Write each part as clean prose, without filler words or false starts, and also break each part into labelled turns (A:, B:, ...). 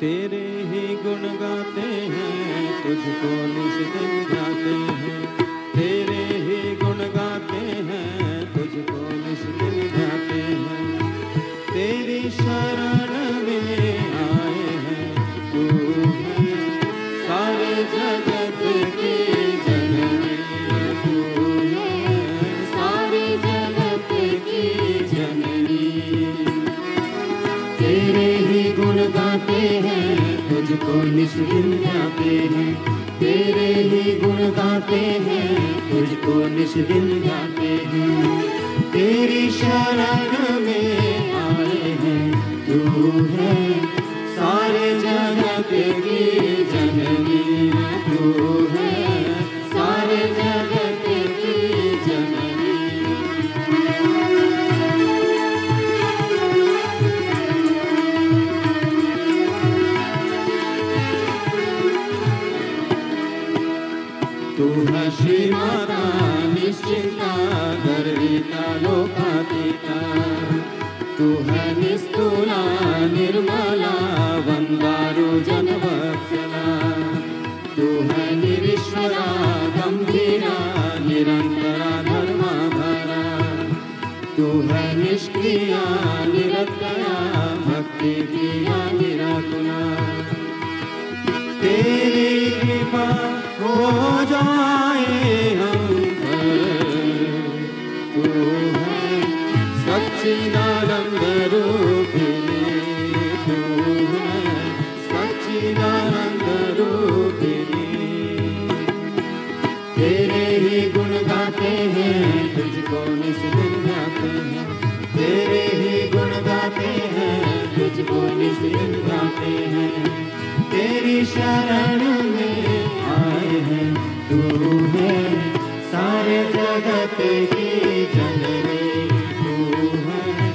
A: तेरे ही गुण गाते हैं, तुझको निज दिन ध्याते हैं। तेरे ही गुण गाते हैं, तुझको निज दिन ध्याते हैं। तेरी शरण में आए हैं, तू है सारे जगत की जननी। तू है सारे जगत की जननी। तेरे ही गुण गाते हैं, तुझको निज दिन ध्याते हैं। तेरे ही गुण गाते हैं, तुझको निज दिन ध्याते हैं। तेरी शरण में आए हैं, तू है सारे जगत की जननी। तू है सारे जगत की जननी। तू है श्री माता निश्चिंता, गर्विता लोकातीता। तू है निस्तुला निर्मला, वंदारो जनवत्सला। तू है निरीश्वरा गंभीरा, निरंतरा धर्माधरा। तू है निष्क्रिया निरतया, भक्ति प्रिया निराकुला। तेरी कृपा हो जाए हम पर, तू है सच्चिदानंद रूपिणी। तू है सच्चिदानंद रूपिणी। तेरे ही गुण गाते हैं, तुझको निज दिन ध्याते हैं। तेरे ही गुण गाते हैं, तुझको निज दिन ध्याते हैं। तेरी शरण में आए हैं, तू है सारे जगत की जननी। तू है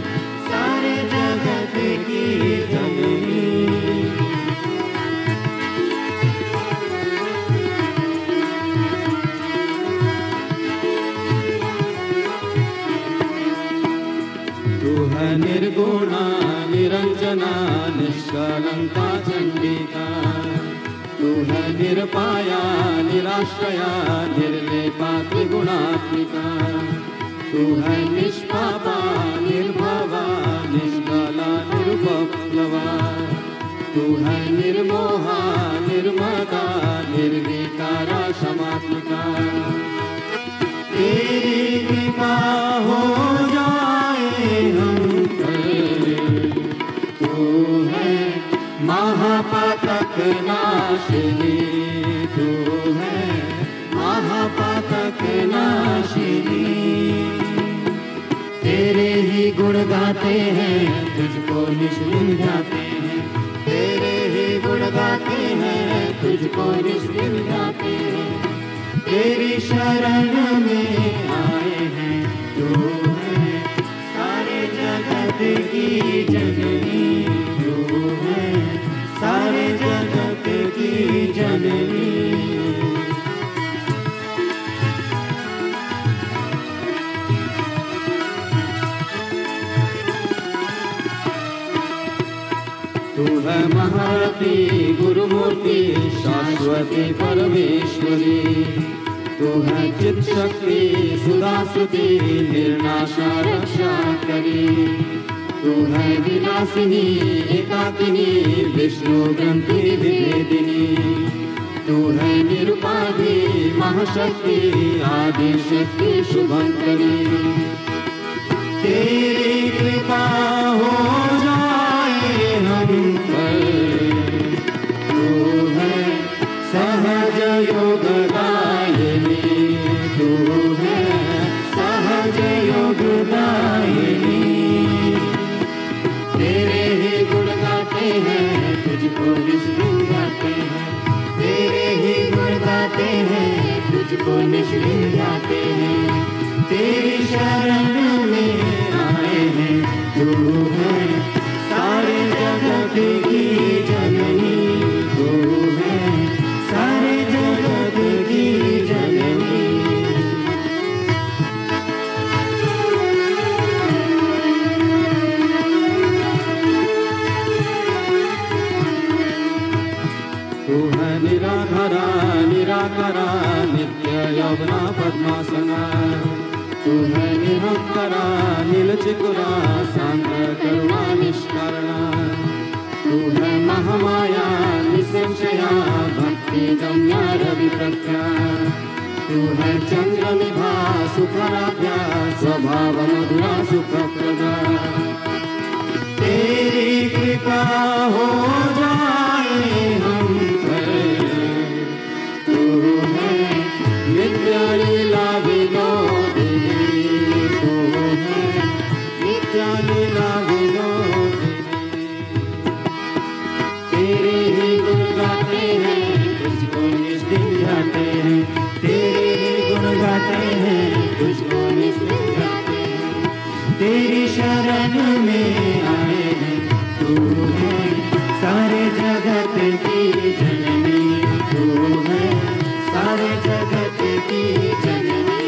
A: सारे जगत की जननी। तू है निर्गुणा निरंजना, निष्कलंका चंडिका। तू है निरपाया निराश्रया, निर्लेपा त्रिगुणात्मिका। तू है निष्पापा निर्भवा, निष्कला निर्भक्लवा। तू है निर्मोहा निर्मदा, निर्विकारा क्षमात्मिका। तेरी कृपा हो जाए हम पर, तू है महापातक नाशिनी। तू है महापातक नाशिनी। तेरे ही गुण गाते हैं, तुझको निज दिन ध्याते हैं। तेरे ही गुण गाते हैं, तुझको निज दिन ध्याते हैं। तेरी शरण में आए हैं, तू है सारे जगत की जननी। तू है सारे जगत की जननी। तू है महारथी गुरुमूर्ति, शाश्वती परमेश्वरी। तू है चित शक्ति सुधाश्रुति, निर्नाशा रक्षा करी। तू है विनाशिनी एकाकिनी, विष्णु ग्रंथि विभेदिनी। तू है निरुपाधि महाशक्ति, आदि शक्ति शुभंकरी। तेरी कृपा हो जाए हम पर, तू है सहज योग दायिनी। तू है सहज योग दायिनी। तेरे ही गुण गाते हैं, तुझको निज दिन गाते हैं। तेरे ही गुण गाते हैं, तुझको निज दिन गाते हैं। तेरी शरण में आए हैं, तू है सारे जगत की जननी। तू है सारे जगत की जननी। नित्य यौवना पद्मासना तू है निरंतरा नीलचिकुरा शांत करुणा निष्करणा तू है महामाया निसंशया भक्ति गम्या रवि प्रख्या तू है चंद्रनिभा सुखराध्या स्वभाव मधुरा सुखप्रदा तेरी कृपा हो जाए हम पर तू है नित्य लीला विनोदिनी तू है नित्य लीला विनोदिनी तेरे ही गुण गाते हैं तुझको निस्दिन गाते हैं तेरे ही गुण गाते हैं तुझको निस्दिन गाते हैं तेरी शरण में आए हैं तू है सारे जगत की जननी तू है सारे जगत की जननी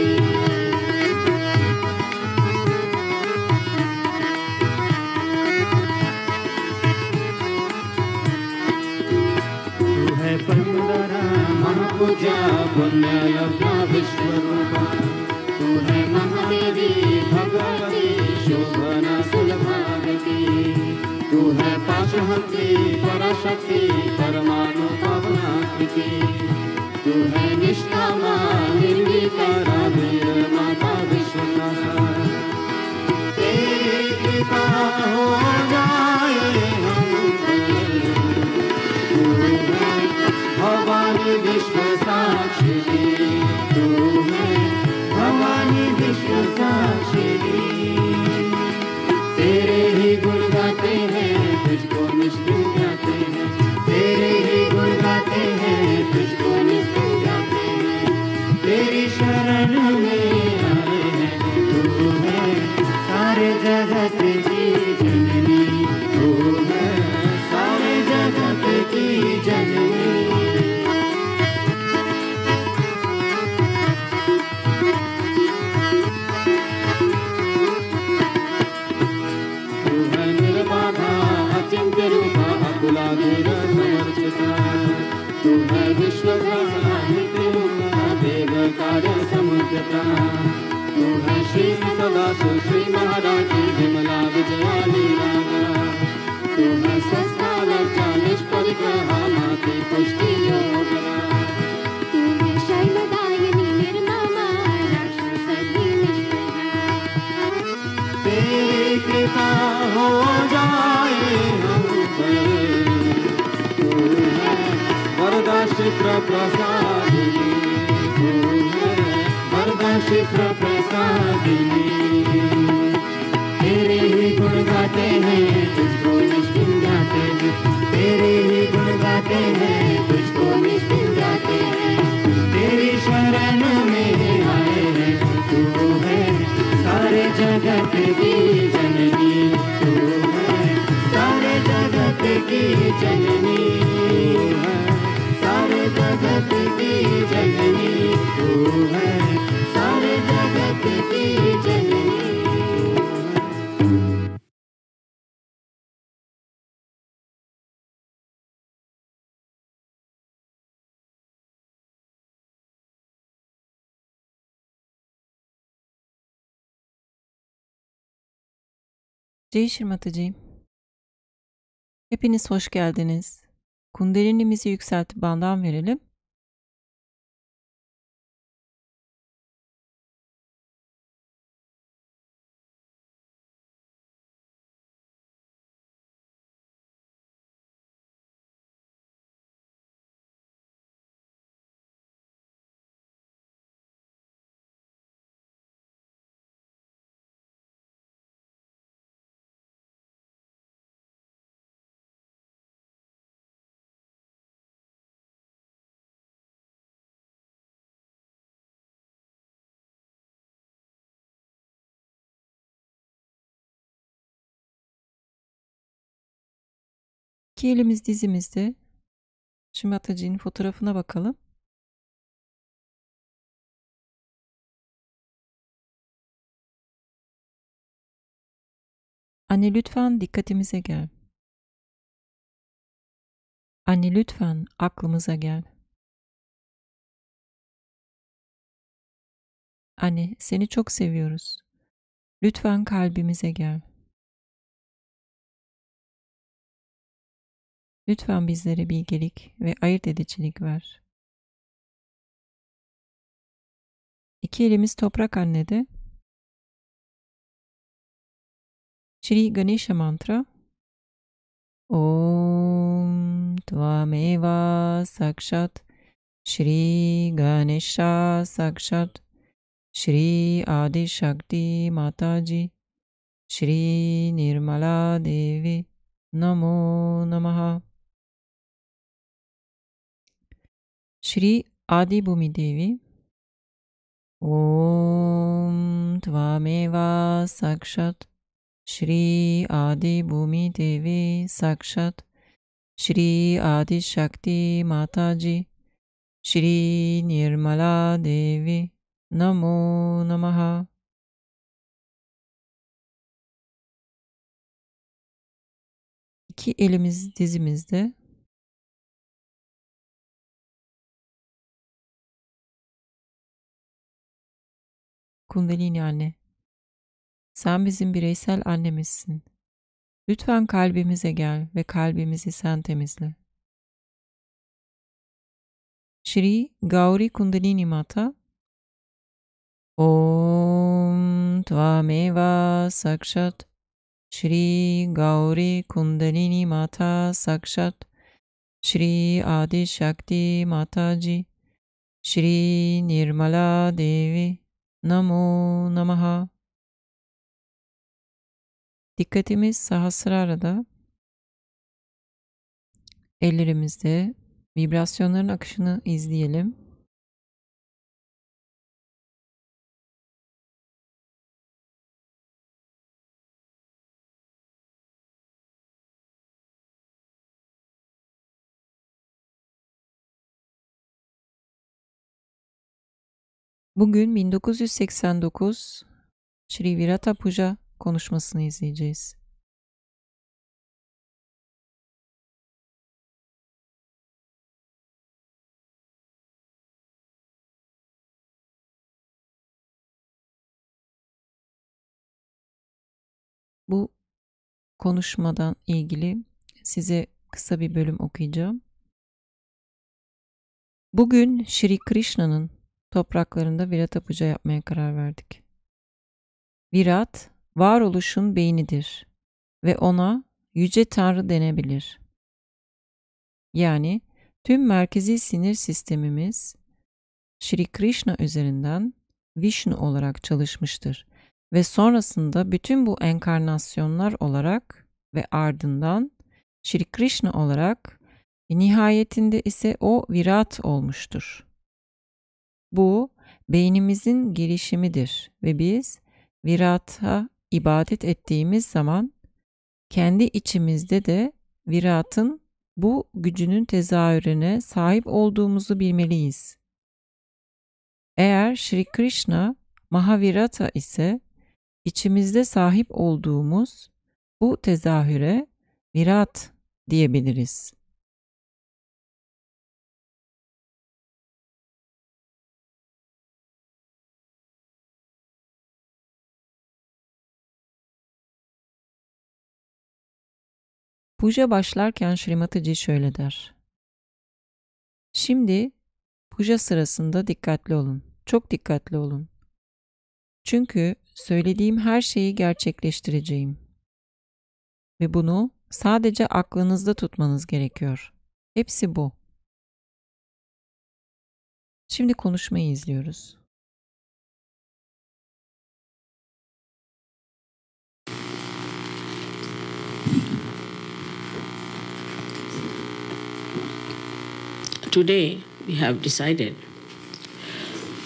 A: तू है परमदरा महापूजा पुण्य लब्धा विश्वरूपा तू है महादेवी भगवती शोभना सुलभावती तू है पाशहंती पराशक्ति परमाणु पावनाकृति तू है निष्कामा निर्विकारा वीर माता विश्वनाथा तेरी कृपा हो जाए हम पर तू है भवानी विश्व साक्षिणी तू है भवानी विश्व साक्षिणी तेरे ही गुण गाते हैं तुझको निष्ठिन गाते हैं तेरे ही गुण गाते हैं तुझको निष्ठिन गाते हैं तेरी शरण में आए हैं तू है सारे जगत की जननी तू है सारे जगत की जननी अचिंत्य रूपा अकुलाधीर समर्चिता तू है विश्वग्रासा नित्य रूपा देव कार्य समुद्रता तू है श्री सदाशिव श्री महाराजी विमला विजया लीला तू है स्वस्थालर्चा निष्परिग्रहा माते पुष्टि योगरा
B: तू है शैलदायिनी निर्ममा राक्षसदी निष्प्रभा
A: तेरी कृपा हो जाए हम पर तू है वरदा शिप्र प्रसादिनी तू है वरदा शिप्र प्रसादिनी तेरे ही गुण गाते हैं तुझको निस्दिन गाते हैं तेरे ही गुण गाते हैं तुझको निस्दिन गाते हैं तेरी शरण में आए हैं तू है सारे जगत की जननी तू है सारे जगत की जननी है सारे जगत की जननी तू है सारे जगत की जननी
C: Shri Mataji'nin. Hepiniz hoş geldiniz. Kundelinimizi yükseltip bandan verelim. İki elimiz dizimizde. Shri Mataji'nin fotoğrafına bakalım. Anne lütfen dikkatimize gel. Anne lütfen aklımıza gel. Anne, seni çok seviyoruz. Lütfen kalbimize gel. Lütfen bizlere bilgelik ve ayırt edicilik ver. İki elimiz toprak annede. Shri Ganesha mantra. Om Tvameva Sakshat Shri Ganesha Sakshat Shri Adi Shakti Mataji Shri Nirmala Devi Namo Namaha. Shri Adi Bhumi Devi. Om Tvameva Sakshat Shri Adi Bhumi Devi Sakshat Shri Adi Shakti Mataji Shri Nirmala Devi Namo Namaha. İki elimiz dizimizde. Kundalini anne, sen bizim bireysel annemizsin. Lütfen kalbimize gel ve kalbimizi sen temizle. Shri Gauri Kundalini Mata. Om Tvameva Sakshat Shri Gauri Kundalini Mata Sakshat Shri Adi Shakti Mataji Shri Nirmala Devi Namo Namaha. Dikkatimiz Sahasrara'da, ellerimizde vibrasyonların akışını izleyelim. Bugün 1989 Shri Virata Puja konuşmasını izleyeceğiz. Bu konuşmadan ilgili size kısa bir bölüm okuyacağım. Bugün Shri Krishna'nın topraklarında Virata Puja yapmaya karar verdik. Virat, varoluşun beynidir ve ona Yüce Tanrı denebilir. Yani tüm merkezi sinir sistemimiz Shri Krishna üzerinden Vishnu olarak çalışmıştır ve sonrasında bütün bu enkarnasyonlar olarak ve ardından Shri Krishna olarak nihayetinde ise o Virat olmuştur. Bu beynimizin gelişimidir ve biz Virat'a ibadet ettiğimiz zaman kendi içimizde de Virat'ın bu gücünün tezahürüne sahip olduğumuzu bilmeliyiz. Eğer Shri Krishna Mahavirata ise içimizde sahip olduğumuz bu tezahüre Virat diyebiliriz. Puja başlarken Shri Mataji şöyle der. Şimdi puja sırasında dikkatli olun. Çok dikkatli olun. Çünkü söylediğim her şeyi gerçekleştireceğim. Ve bunu sadece aklınızda tutmanız gerekiyor. Hepsi bu. Şimdi konuşmayı izliyoruz.
D: Today we have decided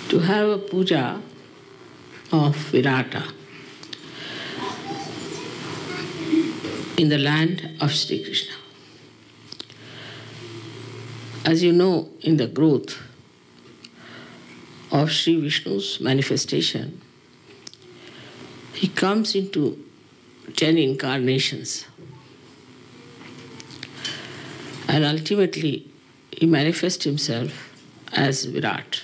D: to have a puja of Virata in the land of Shri Krishna. As you know, in the growth of Shri Vishnu's manifestation, he comes into 10 incarnations, and ultimately he manifests himself as Virat.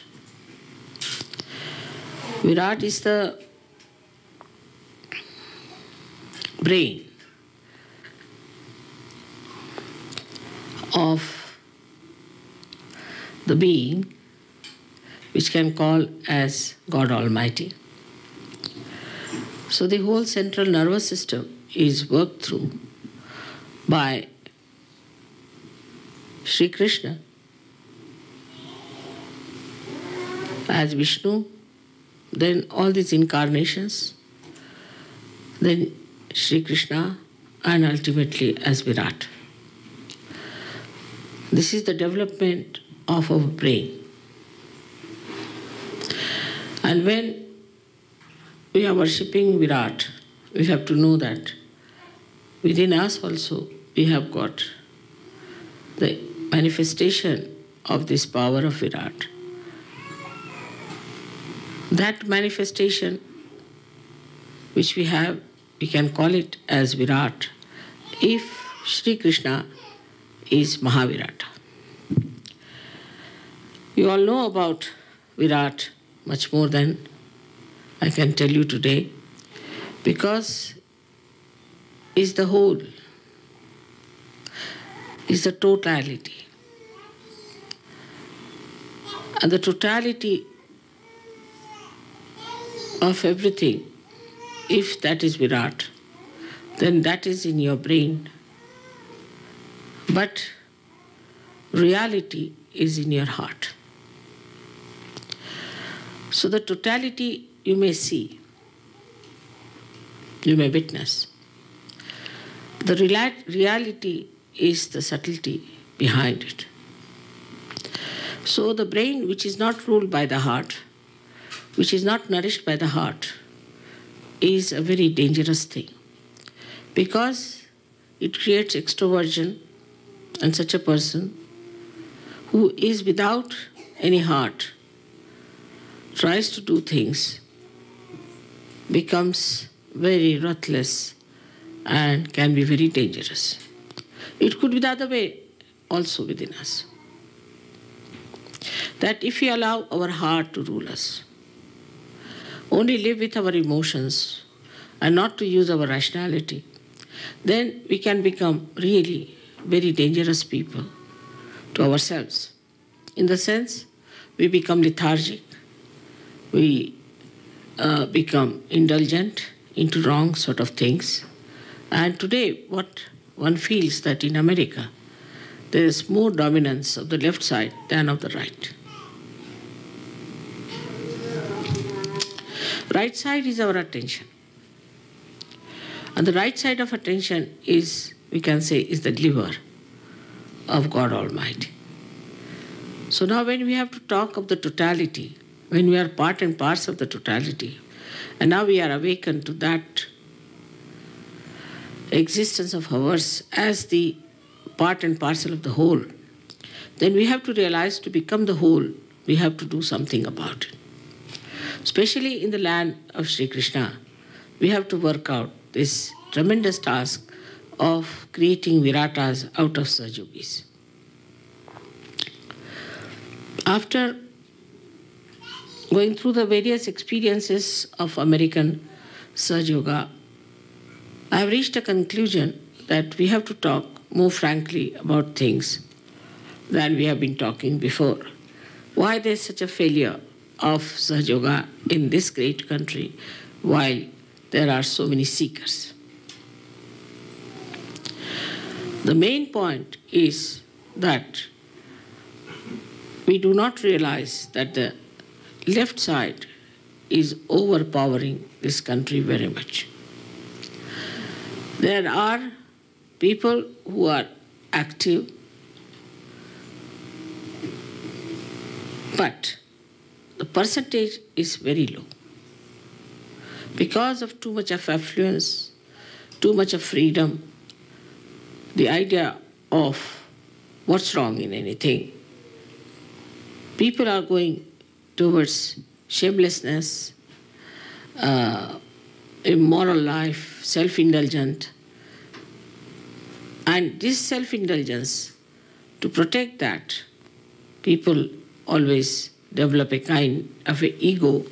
D: Virat is the brain of the being which can call as God Almighty. So the whole central nervous system is worked through by Shri Krishna as Vishnu, then all these incarnations, then Shri Krishna, and ultimately as Virat. This is the development of our brain. And when we are worshipping Virat, we have to know that within us also we have got the manifestation of this power of Virat. That manifestation which we have, we can call it as Virat if Shri Krishna is Mahavirata. You all know about Virat much more than I can tell you today, because is the whole, is the totality. And the totality of everything, if that is Virat, then that is in your brain. But reality is in your heart. So the totality you may see, you may witness. The reality is the subtlety behind it. So the brain which is not ruled by the heart, which is not nourished by the heart, is a very dangerous thing, because it creates extroversion, and such a person who is without any heart tries to do things, becomes very ruthless and can be very dangerous. It could be the other way also within us. That if we allow our heart to rule us, only live with our emotions and not to use our rationality, then we can become really very dangerous people to ourselves. In the sense, we become lethargic, we become indulgent into wrong sort of things. And today, what one feels that in America, there is more dominance of the left side than of the right. Right side is our attention. And the right side of attention is, we can say, is the liver of God Almighty. So now when we have to talk of the totality, when we are part and parcel of the totality, and now we are awakened to that existence of ours as the part and parcel of the whole, then we have to realize to become the whole, we have to do something about it. Especially in the land of Shri Krishna, we have to work out this tremendous task of creating Viratas out of Sahaja Yogis. After going through the various experiences of American Sahaja Yoga, I have reached a conclusion that we have to talk more frankly about things than we have been talking before. Why there is such a failure of Sahaja Yoga in this great country while there are so many seekers. The main point is that we do not realize that the left side is overpowering this country very much. There are people who are active, but the percentage is very low. Because of too much of affluence, too much of freedom, the idea of what's wrong in anything, people are going towards shamelessness, immoral life, self-indulgent. And this self-indulgence, to protect that, people always develop a kind of an ego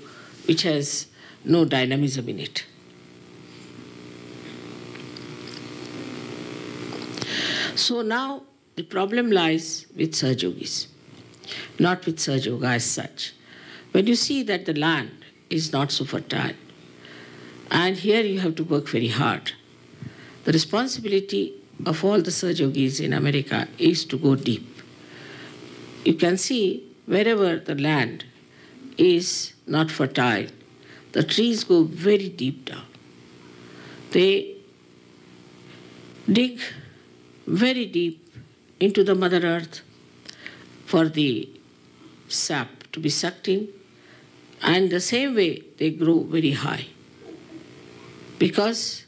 D: which has no dynamism in it. So now the problem lies with Sahaja Yogis, not with Sahaja Yoga as such. When you see that the land is not so fertile, and here you have to work very hard, the responsibility of all the Sahaja Yogis in America is to go deep. You can see wherever the land is not fertile, the trees go very deep down. They dig very deep into the Mother Earth for the sap to be sucked in, and the same way they grow very high, because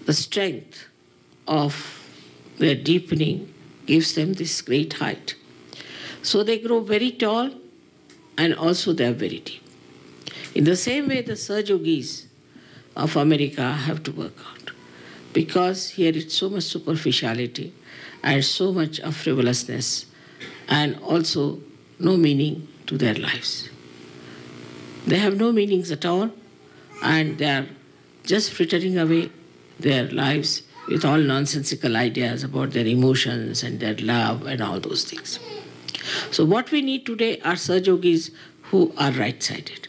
D: the strength of their deepening gives them this great height. So they grow very tall, and also they are very deep. In the same way, the Sahaja Yogis of America have to work out, because here it's so much superficiality and so much of frivolousness, and also no meaning to their lives. They have no meanings at all, and they are just frittering away their lives with all nonsensical ideas about their emotions and their love and all those things. So what we need today are Sahaja Yogis who are right-sided,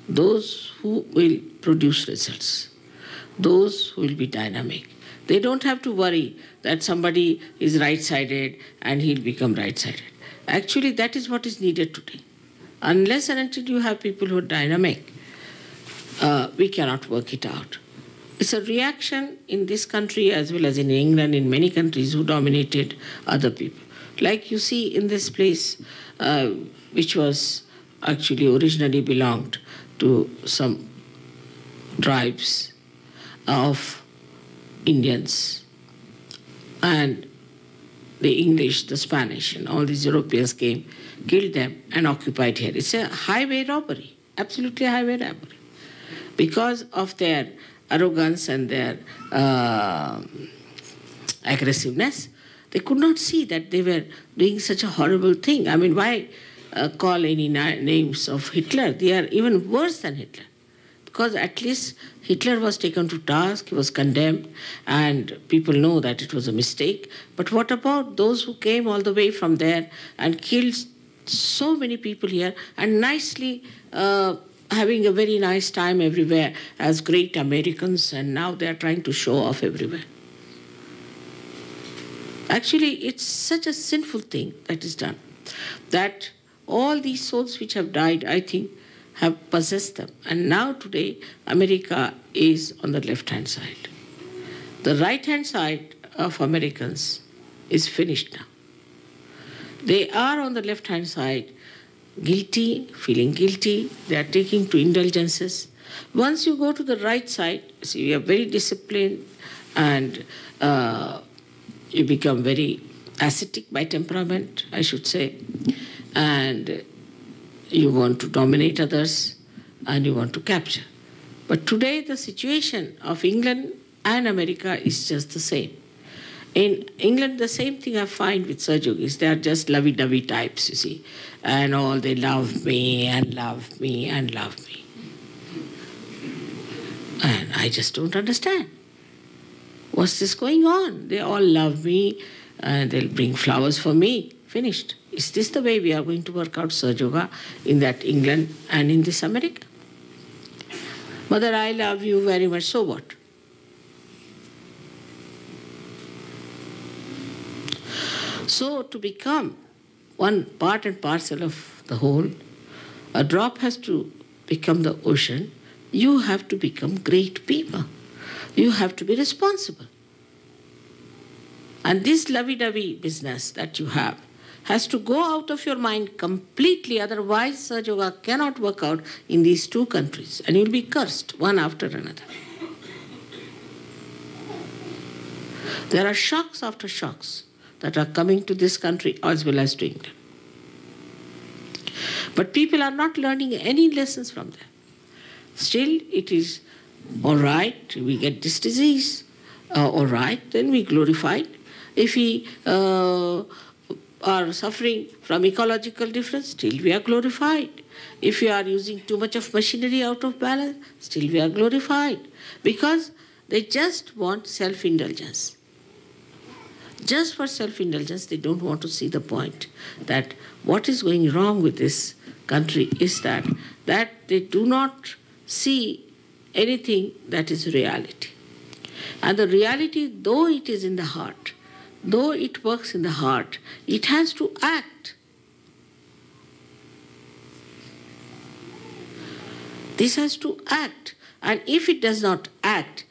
D: those who will produce results, those who will be dynamic. They don't have to worry that somebody is right-sided and he'll become right-sided. Actually, that is what is needed today. Unless and until you have people who are dynamic, we cannot work it out. It's a reaction in this country as well as in England, in many countries who dominated other people. Like you see in this place, which was actually originally belonged to some tribes of Indians, and the English, the Spanish, and all these Europeans came, killed them, and occupied here. It's a highway robbery, absolutely a highway robbery, because of their arrogance and their aggressiveness. They could not see that they were doing such a horrible thing. I mean, why call any names of Hitler? They are even worse than Hitler, because at least Hitler was taken to task, he was condemned, and people know that it was a mistake. But what about those who came all the way from there and killed so many people here, and nicely having a very nice time everywhere as great Americans, and now they are trying to show off everywhere? Actually, it's such a sinful thing that is done, that all these souls which have died, I think, have possessed them. And now today, America is on the left-hand side. The right-hand side of Americans is finished now. They are on the left-hand side, guilty, feeling guilty. They are taking to indulgences. Once you go to the right side, see, you are very disciplined, and you become very ascetic by temperament, I should say, and you want to dominate others, and you want to capture. But today the situation of England and America is just the same. In England, the same thing I find with Sahaja Yogis. They are just lovey-dovey types, you see, and all they love me and love me and love me. And I just don't understand. What's this going on? They all love me, and they'll bring flowers for me. Finished. Is this the way we are going to work out Sahaja Yoga in that England and in this America? Mother, I love you very much, so what? So to become one part and parcel of the whole, a drop has to become the ocean. You have to become great people. You have to be responsible. And this lovey-dovey business that you have has to go out of your mind completely, otherwise Sahaja Yoga cannot work out in these two countries, and you'll be cursed one after another. There are shocks after shocks that are coming to this country as well as to England. But people are not learning any lessons from them. Still, it is all right, we get this disease, all right, then we glorify it. If we are suffering from ecological difference, still we are glorified. If you are using too much of machinery out of balance, still we are glorified. Because they just want self-indulgence. Just for self-indulgence, they don't want to see the point that what is going wrong with this country is that they do not see anything that is reality. And the reality, though it is in the heart, though it works in the heart, it has to act. This has to act. And if it does not act,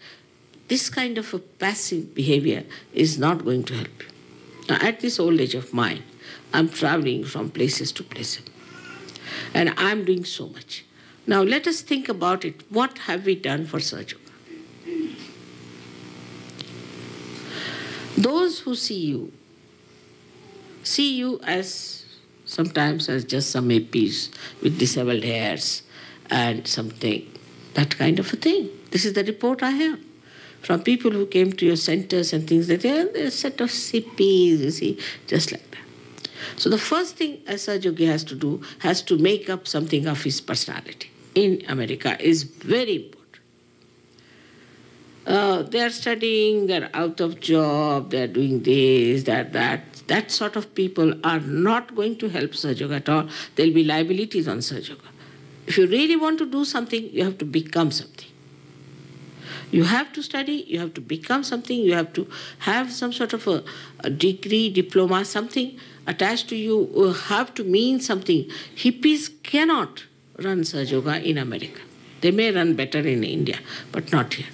D: this kind of a passive behavior is not going to help you. Now, at this old age of mine, I'm traveling from places to places. And I'm doing so much. Now, let us think about it. What have we done for Sahaja Yoga? Those who see you as sometimes as just some APs with disheveled hairs and something, that kind of a thing. This is the report I have from people who came to your centers and things like that. They're a set of CPs, you see, just like that. So the first thing a Sahaja Yogi has to do, has to make up something of his personality. In America is very important. They are studying, they're out of job, they're doing this, that. That sort of people are not going to help Sahaja Yoga at all. There'll be liabilities on Sahaja Yoga. If you really want to do something, you have to become something. You have to study, you have to become something, you have to have some sort of a degree, diploma, something attached to you, you have to mean something. Hippies cannot run Sahaja Yoga in America. They may run better in India, but not here.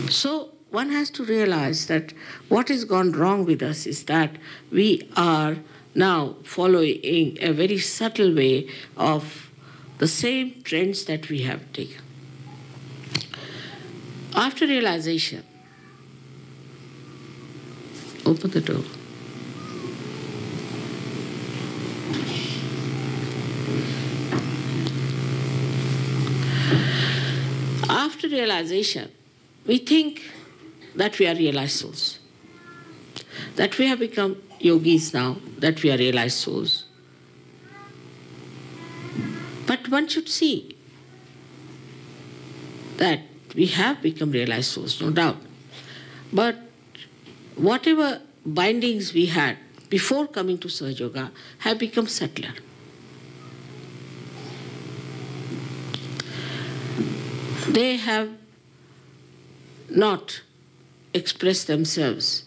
D: So one has to realize that what has gone wrong with us is that we are now following a very subtle way of the same trends that we have taken. After realization, open the door. After realization, we think that we are realized souls, that we have become yogis now, that we are realized souls. But one should see that we have become realized souls, no doubt. But whatever bindings we had before coming to Sahaja Yoga have become subtler. They have not expressed themselves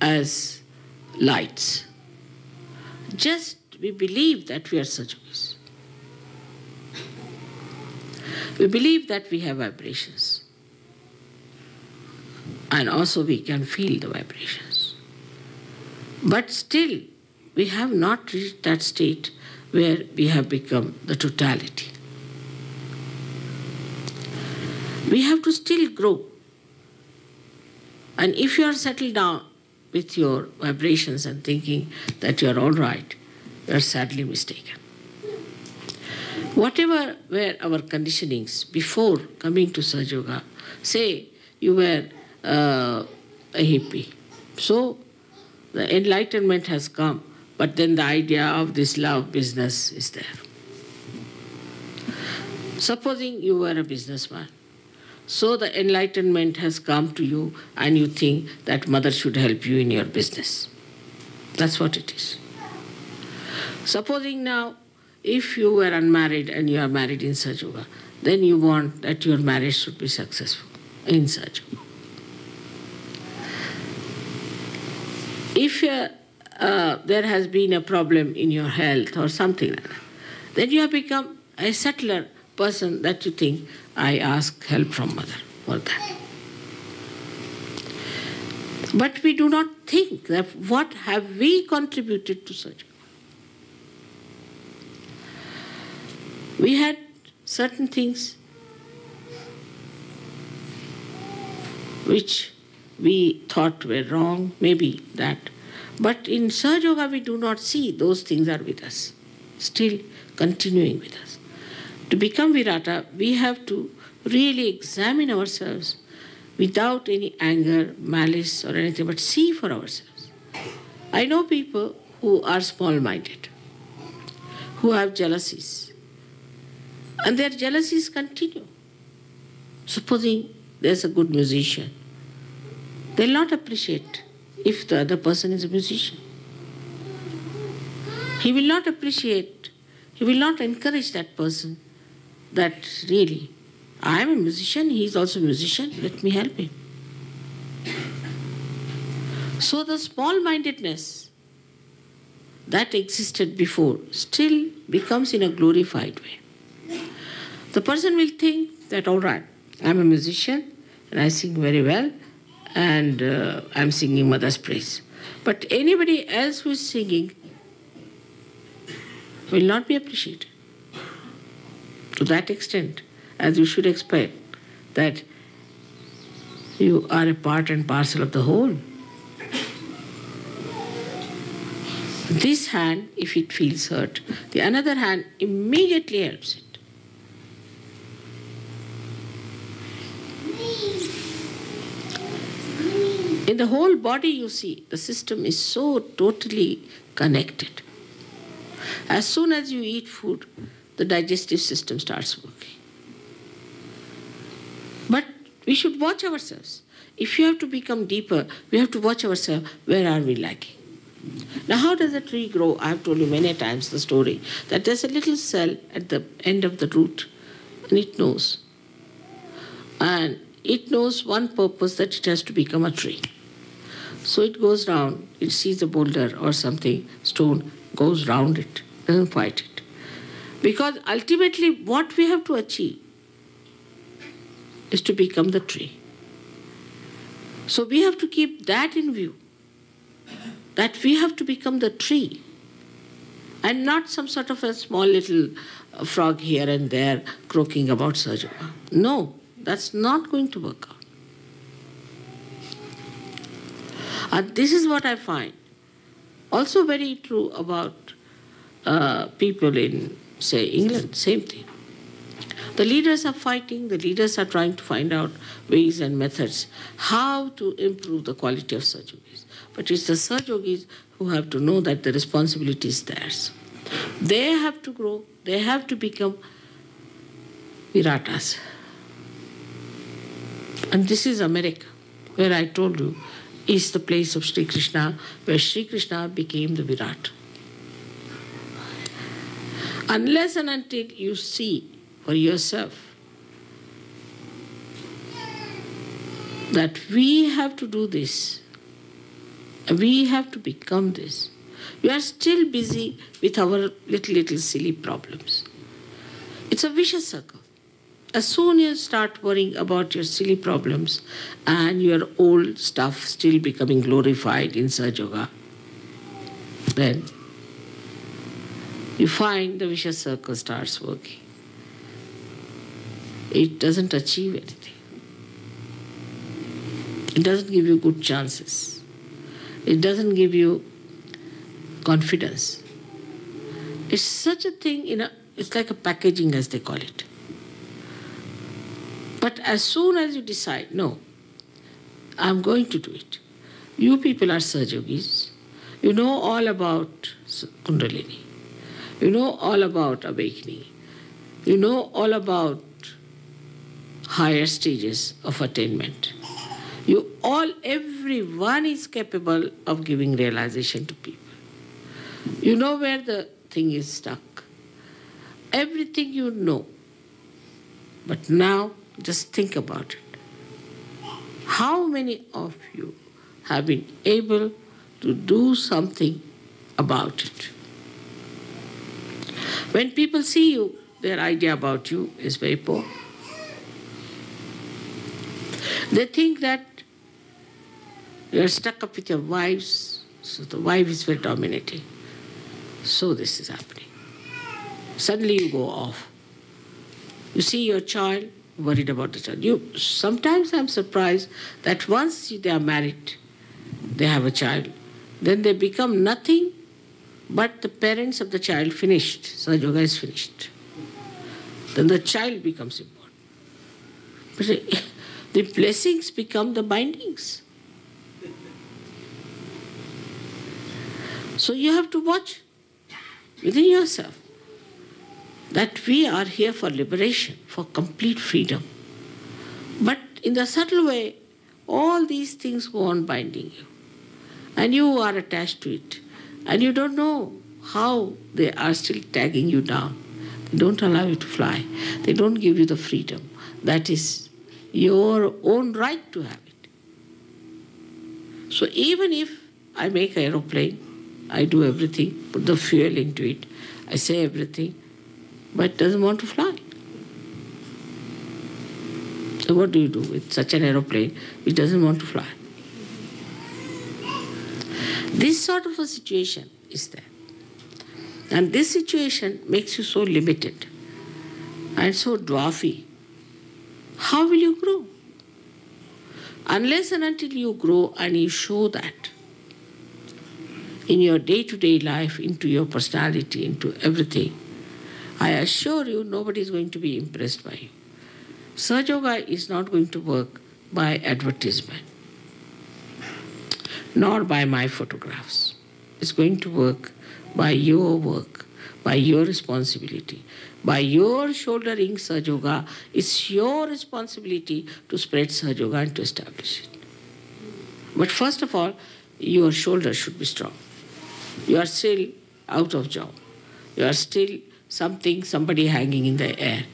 D: as lights. Just we believe that we are Sahaja Yogis. We believe that we have vibrations. And also we can feel the vibrations. But still, we have not reached that state where we have become the totality. We have to still grow. And if you are settled down with your vibrations and thinking that you are all right, you are sadly mistaken. Whatever were our conditionings before coming to Sahaja Yoga, say you were a hippie. So the enlightenment has come, but then the idea of this love business is there. Supposing you were a businessman. So the enlightenment has come to you and you think that mother should help you in your business. That's what it is. Supposing now, if you were unmarried and you are married in Sahaja Yoga, then you want that your marriage should be successful in Sahaja Yoga. If there has been a problem in your health or something like that, then you have become a settler person that you think, I ask help from mother for that. But we do not think that what have we contributed to Sahaja Yoga. We had certain things which we thought were wrong, maybe that. But in Sahaja Yoga we do not see those things are with us, still continuing with us. To become Virata, we have to really examine ourselves without any anger, malice or anything, but see for ourselves. I know people who are small-minded, who have jealousies. And their jealousies continue. Supposing there's a good musician, they'll not appreciate if the other person is a musician. He will not appreciate, he will not encourage that person that really, I am a musician, he is also a musician, let me help him. So the small-mindedness that existed before still becomes in a glorified way. The person will think that, all right, I'm a musician and I sing very well and I'm singing Mother's praise. But anybody else who is singing will not be appreciated. To that extent, as you should expect, that you are a part and parcel of the whole. This hand, if it feels hurt, the another hand immediately helps it. In the whole body, you see, the system is so totally connected. As soon as you eat food, the digestive system starts working. But we should watch ourselves. If you have to become deeper, we have to watch ourselves, where are we lacking? Now, how does a tree grow? I have told you many times the story that there's a little cell at the end of the root, and it knows. And it knows one purpose, that it has to become a tree. So it goes round, it sees a boulder or something, stone, goes round it, doesn't fight it. Because ultimately what we have to achieve is to become the tree. So we have to keep that in view, that we have to become the tree and not some sort of a small little frog here and there croaking about Sahaja Yoga. No, that's not going to work out. And this is what I find also very true about people in, say, England, same thing. The leaders are fighting, the leaders are trying to find out ways and methods how to improve the quality of Sahaja Yogis. But it's the Sahaja Yogis who have to know that the responsibility is theirs. They have to grow, they have to become Viratas. And this is America, where I told you is the place of Shri Krishna, where Shri Krishna became the Virata. Unless and until you see for yourself that we have to do this, we have to become this, you are still busy with our little silly problems. It's a vicious circle. As soon as you start worrying about your silly problems and your old stuff still becoming glorified in Sahaja Yoga, then you find the vicious circle starts working. It doesn't achieve anything. It doesn't give you good chances. It doesn't give you confidence. It's such a thing, it's like a packaging, as they call it. But as soon as you decide, no, I'm going to do it. You people are Sahaja Yogis. You know all about Kundalini. You know all about awakening. You know all about higher stages of attainment. Everyone is capable of giving realization to people. You know where the thing is stuck. Everything you know. But now, just think about it. How many of you have been able to do something about it? When people see you, their idea about you is very poor. They think that you are stuck up with your wives, so the wife is very dominating. So this is happening. Suddenly you go off. You see your child, worried about the child. Sometimes I'm surprised that once they are married, they have a child, then they become nothing but the parents of the child finished. Sahaja Yoga is finished. Then the child becomes important. But the blessings become the bindings. So you have to watch within yourself that we are here for liberation, for complete freedom. But in the subtle way, all these things go on binding you. And you are attached to it. And you don't know how they are still tagging you down. They don't allow you to fly. They don't give you the freedom. That is your own right to have it. So even if I make an aeroplane, I do everything, put the fuel into it, I say everything, but it doesn't want to fly. So what do you do with such an aeroplane which doesn't want to fly? This sort of a situation is there. And this situation makes you so limited and so dwarfy. How will you grow? Unless and until you grow and you show that in your day-to-day life, into your personality, into everything, I assure you nobody is going to be impressed by you. Sahaja Yoga is not going to work by advertisement, nor by my photographs. It's going to work by your work, by your responsibility, by your shouldering Sahaja Yoga. It's your responsibility to spread Sahaja Yoga and to establish it. But first of all, your shoulders should be strong. You are still out of job. You are still somebody hanging in the air.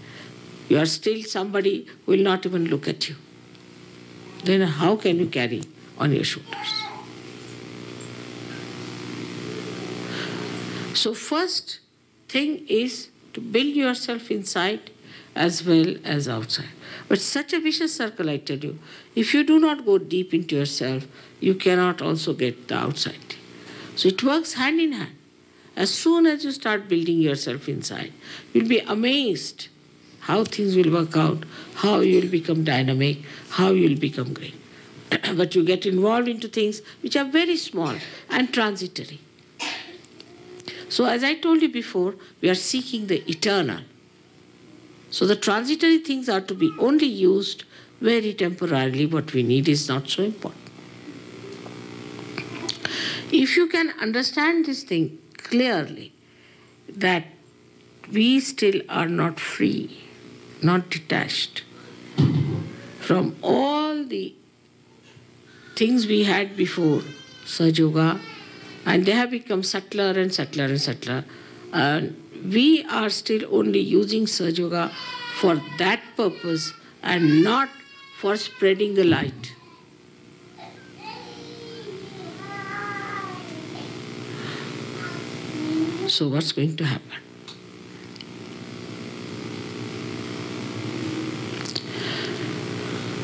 D: You are still somebody who will not even look at you. Then how can you carry on your shoulders? So first thing is to build yourself inside as well as outside. But such a vicious circle, I tell you. If you do not go deep into yourself, you cannot also get the outside. So it works hand in hand. As soon as you start building yourself inside, you'll be amazed how things will work out, how you'll become dynamic, how you'll become great. But you get involved into things which are very small and transitory. So as I told you before, we are seeking the eternal. So the transitory things are to be only used very temporarily. What we need is not so important. If you can understand this thing clearly, that we still are not free, not detached from all the things we had before Sahaja Yoga, and they have become subtler and subtler and subtler. And we are still only using Sahaja Yoga for that purpose and not for spreading the light. So what's going to happen?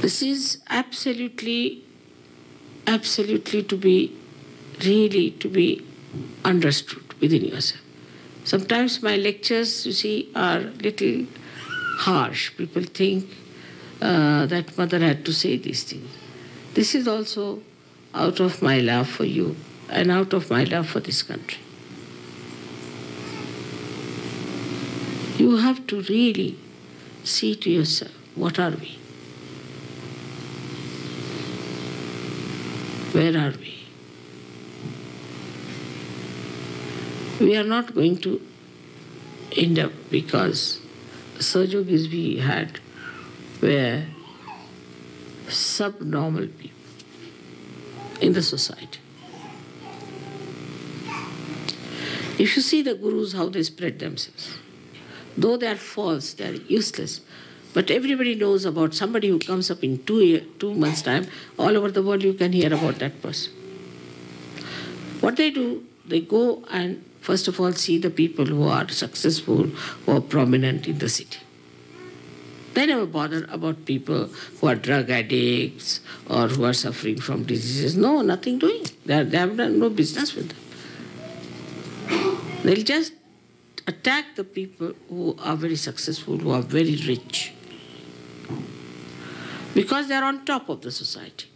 D: This is absolutely to be understood within yourself. Sometimes my lectures, you see, are little harsh. People think that mother had to say these things. This is also out of my love for you and out of my love for this country. You have to really see to yourself, what are we? Where are we? We are not going to end up, because Sahaja Yogis we had were subnormal people in the society. If you see the gurus, how they spread themselves, though they are false, they are useless, but everybody knows about somebody who comes up in 2 months' time. All over the world you can hear about that person. What they do, they go and first of all see the people who are successful, who are prominent in the city. They never bother about people who are drug addicts or who are suffering from diseases. No, nothing doing. They have done no business with them. They'll just attack the people who are very successful, who are very rich, because they are on top of the society.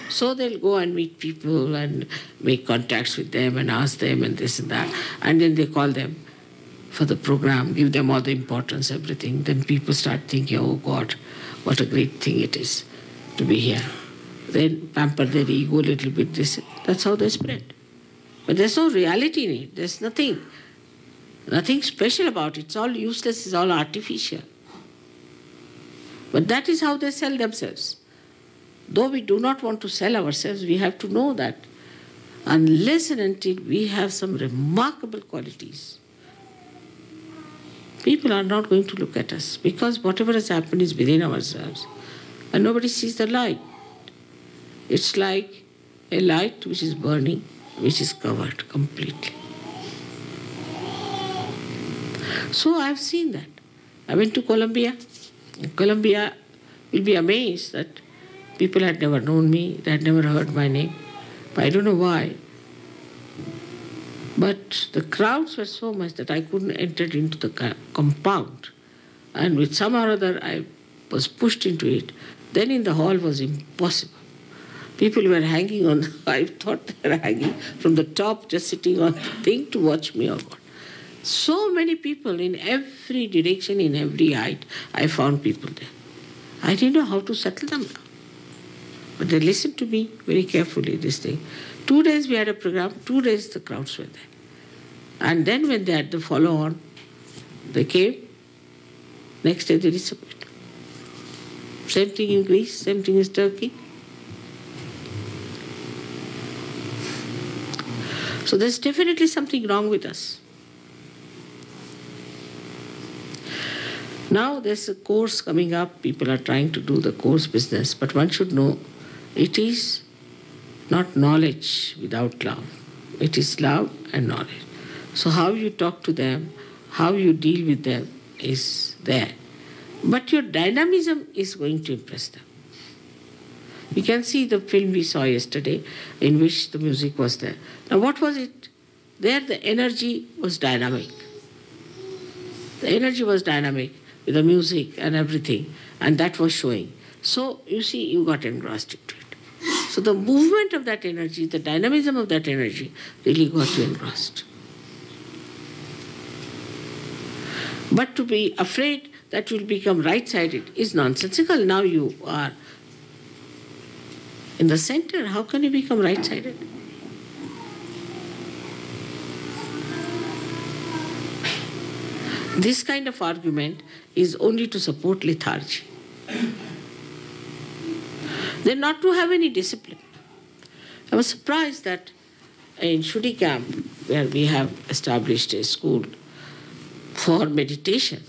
D: So they'll go and meet people and make contacts with them and ask them and this and that. And then they call them for the program, give them all the importance, everything. Then people start thinking, oh God, what a great thing it is to be here. Then pamper their ego a little bit. That's how they spread. But there's no reality in it. There's nothing special about it. It's all useless, it's all artificial. But that is how they sell themselves. Though we do not want to sell ourselves, we have to know that unless and until we have some remarkable qualities, people are not going to look at us, because whatever has happened is within ourselves and nobody sees the light. It's like a light which is burning, which is covered completely. So I've seen that. I went to Colombia. In Colombia, you'll be amazed that people had never known me, they had never heard my name. I don't know why. But the crowds were so much that I couldn't enter into the compound. And with some or other, I was pushed into it. Then in the hall was impossible. People were hanging on, I thought they were hanging from the top, just sitting on the thing to watch me or what. So many people in every direction, in every height, I found people there. I didn't know how to settle them down. But they listened to me very carefully, this thing. 2 days we had a program, 2 days the crowds were there. And then when they had the follow-on, they came, next day they disappeared. Same thing in Greece, same thing in Turkey. So there's definitely something wrong with us. Now there's a course coming up, people are trying to do the course business, but one should know it is not knowledge without love. It is love and knowledge. So how you talk to them, how you deal with them is there. But your dynamism is going to impress them. You can see the film we saw yesterday in which the music was there. Now what was it? There the energy was dynamic. The energy was dynamic with the music and everything, and that was showing. So you see, you got engrossed into it. So the movement of that energy, the dynamism of that energy really got you engrossed. But to be afraid that you'll become right-sided is nonsensical. Now you are in the center. How can you become right-sided? This kind of argument is only to support lethargy. They're not to have any discipline. I was surprised that in Shudi camp, where we have established a school for meditation,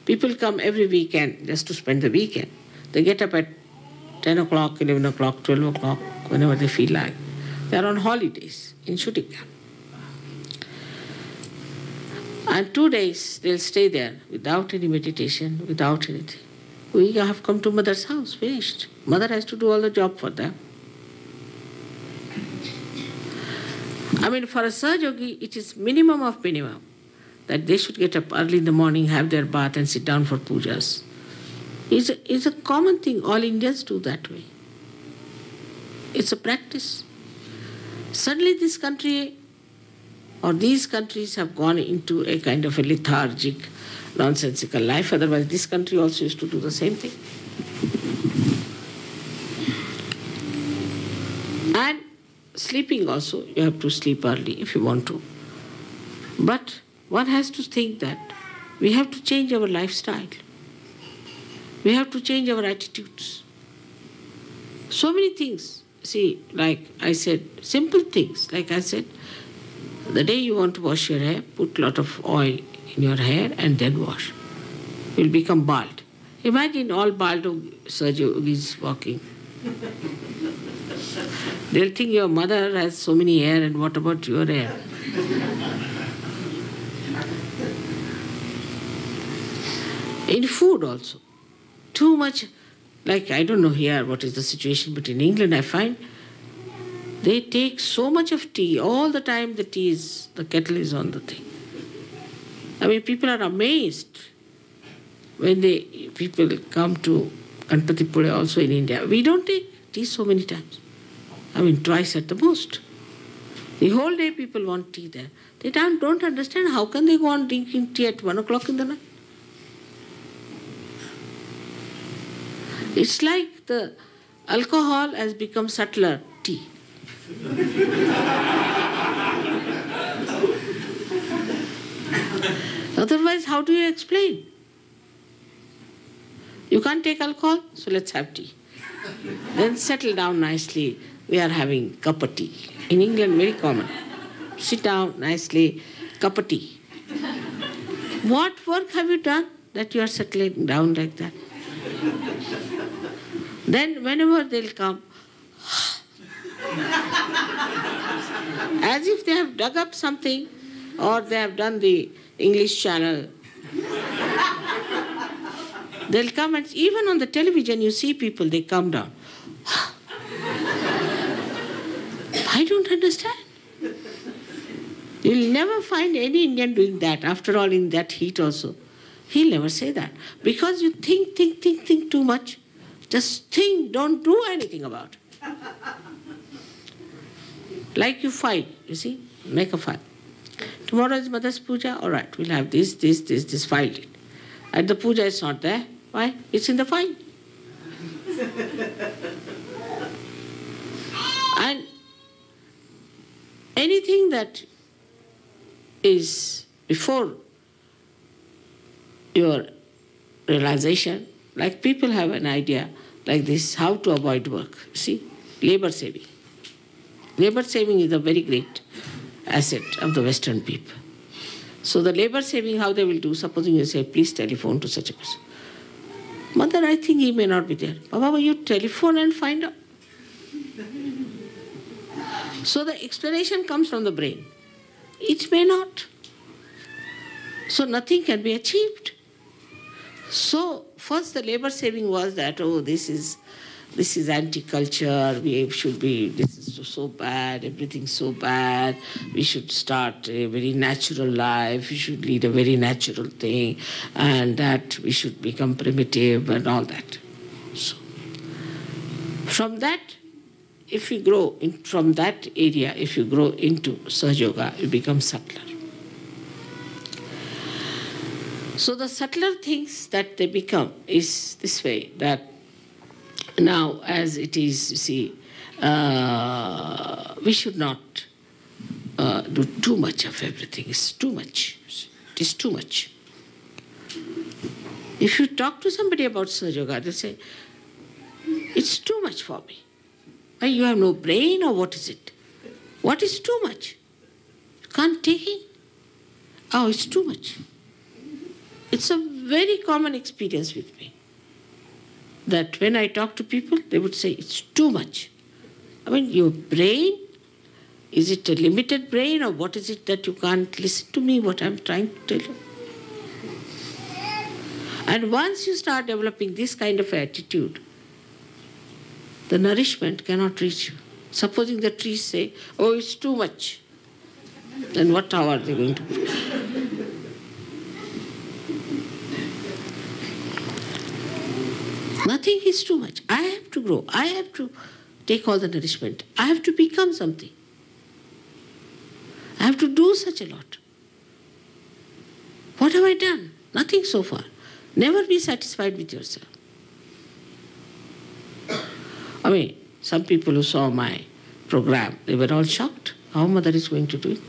D: people come every weekend just to spend the weekend. They get up at 10 o'clock, 11 o'clock, 12 o'clock, whenever they feel like. They're on holidays in Shudi camp. And 2 days they'll stay there without any meditation, without anything. We have come to mother's house, finished. Mother has to do all the job for them. I mean, for a Sahaja Yogi, it is minimum of minimum that they should get up early in the morning, have their bath and sit down for pujas. It's a common thing. All Indians do that way. It's a practice. Suddenly this country or these countries have gone into a kind of a lethargic, nonsensical life. Otherwise, this country also used to do the same thing. And sleeping also, you have to sleep early if you want to. But one has to think that we have to change our lifestyle. We have to change our attitudes. So many things. See, like I said, simple things. Like I said, the day you want to wash your hair, put a lot of oil in your hair and then wash. You'll become bald. Imagine all bald Sahaja Yogis walking. They'll think your mother has so many hair and what about your hair? In food also. Too much, like I don't know here what is the situation, but in England I find they take so much of tea. All the time the kettle is on the thing. I mean, people are amazed when people come to Ganpatipule also in India. We don't take tea so many times. I mean, twice at the most. The whole day people want tea there. They don't understand how can they go on drinking tea at 1 o'clock in the night. It's like the alcohol has become subtler tea. Otherwise, how do you explain? You can't take alcohol, so let's have tea. Then settle down nicely. We are having cup of tea. In England, very common. Sit down nicely, cup of tea. What work have you done that you are settling down like that? Then whenever they'll come, as if they have dug up something or they have done the English Channel. They'll come, and even on the television you see people, they come down. I don't understand. You'll never find any Indian doing that. After all, in that heat also. He'll never say that. Because you think too much. Just think, don't do anything about it. Like you fight, you see, make a file. Tomorrow is Mother's Puja, all right, we'll have this, filed it. And the puja is not there. Why? It's in the file. And anything that is before your realization, like people have an idea like this, how to avoid work. See, labor saving. Labor saving is a very great asset of the Western people. So the labor saving, how they will do, supposing you say, please telephone to such a person. Mother, I think he may not be there. Baba, you telephone and find out. So the explanation comes from the brain. It may not. So nothing can be achieved. So first the labor saving was that, this is anti-culture, this is so bad, everything's so bad, we should start a very natural life, we should lead a very natural thing, and that we should become primitive and all that. So, from that, if you grow from that area, if you grow into Sahaja Yoga, you become subtler. So the subtler things that they become is this way, that now, as it is, you see, we should not do too much of everything. It's too much. It is too much. If you talk to somebody about Sahaja Yoga, they say, it's too much for me. Why, you have no brain, or what is it? What is too much? You can't take it? Oh, it's too much. It's a very common experience with me. That when I talk to people, they would say, it's too much. I mean, your brain, is it a limited brain, or what is it that you can't listen to me, what I'm trying to tell you? And once you start developing this kind of attitude, the nourishment cannot reach you. Supposing the trees say, oh, it's too much, then how are they going to grow? Nothing is too much. I have to grow. I have to take all the nourishment. I have to become something. I have to do such a lot. What have I done? Nothing so far. Never be satisfied with yourself. I mean, some people who saw my program, they were all shocked. How Mother is going to do it?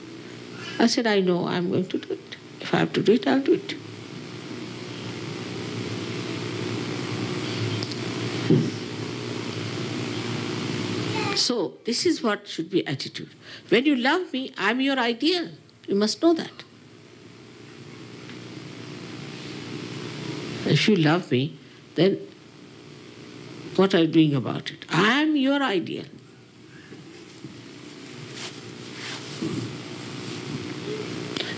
D: I said, I know I'm going to do it. If I have to do it, I'll do it. So, this is what should be attitude. When you love me, I'm your ideal. You must know that. If you love me, then what are you doing about it? I'm your ideal.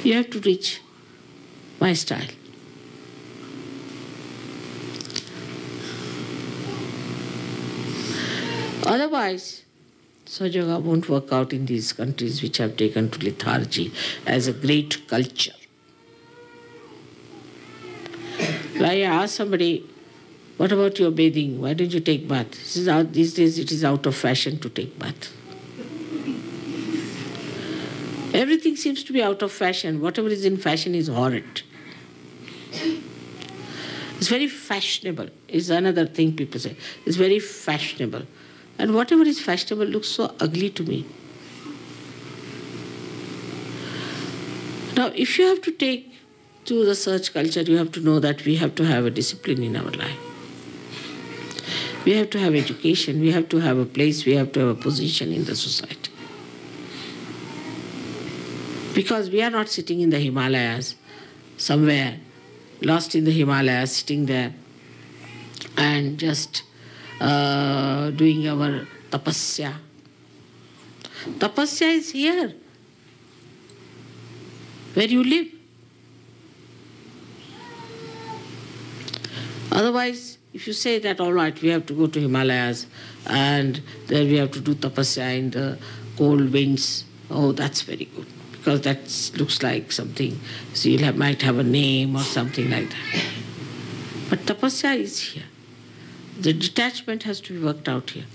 D: You have to reach my style. Otherwise, Sahaja Yoga won't work out in these countries which have taken to lethargy as a great culture. I asked somebody, what about your bathing? Why don't you take bath? These days it is out of fashion to take bath. Everything seems to be out of fashion. Whatever is in fashion is horrid. It's very fashionable, is another thing people say. It's very fashionable. And whatever is fashionable looks so ugly to me. Now, if you have to take to the search culture, you have to know that we have to have a discipline in our life. We have to have education, we have to have a place, we have to have a position in the society. Because we are not sitting in the Himalayas, somewhere, lost in the Himalayas, sitting there and just doing our tapasya. Tapasya is here, where you live. Otherwise, if you say that, all right, we have to go to Himalayas and there we have to do tapasya in the cold winds, oh, that's very good. Because that looks like something, so you might have a name or something like that. But tapasya is here. The detachment has to be worked out here.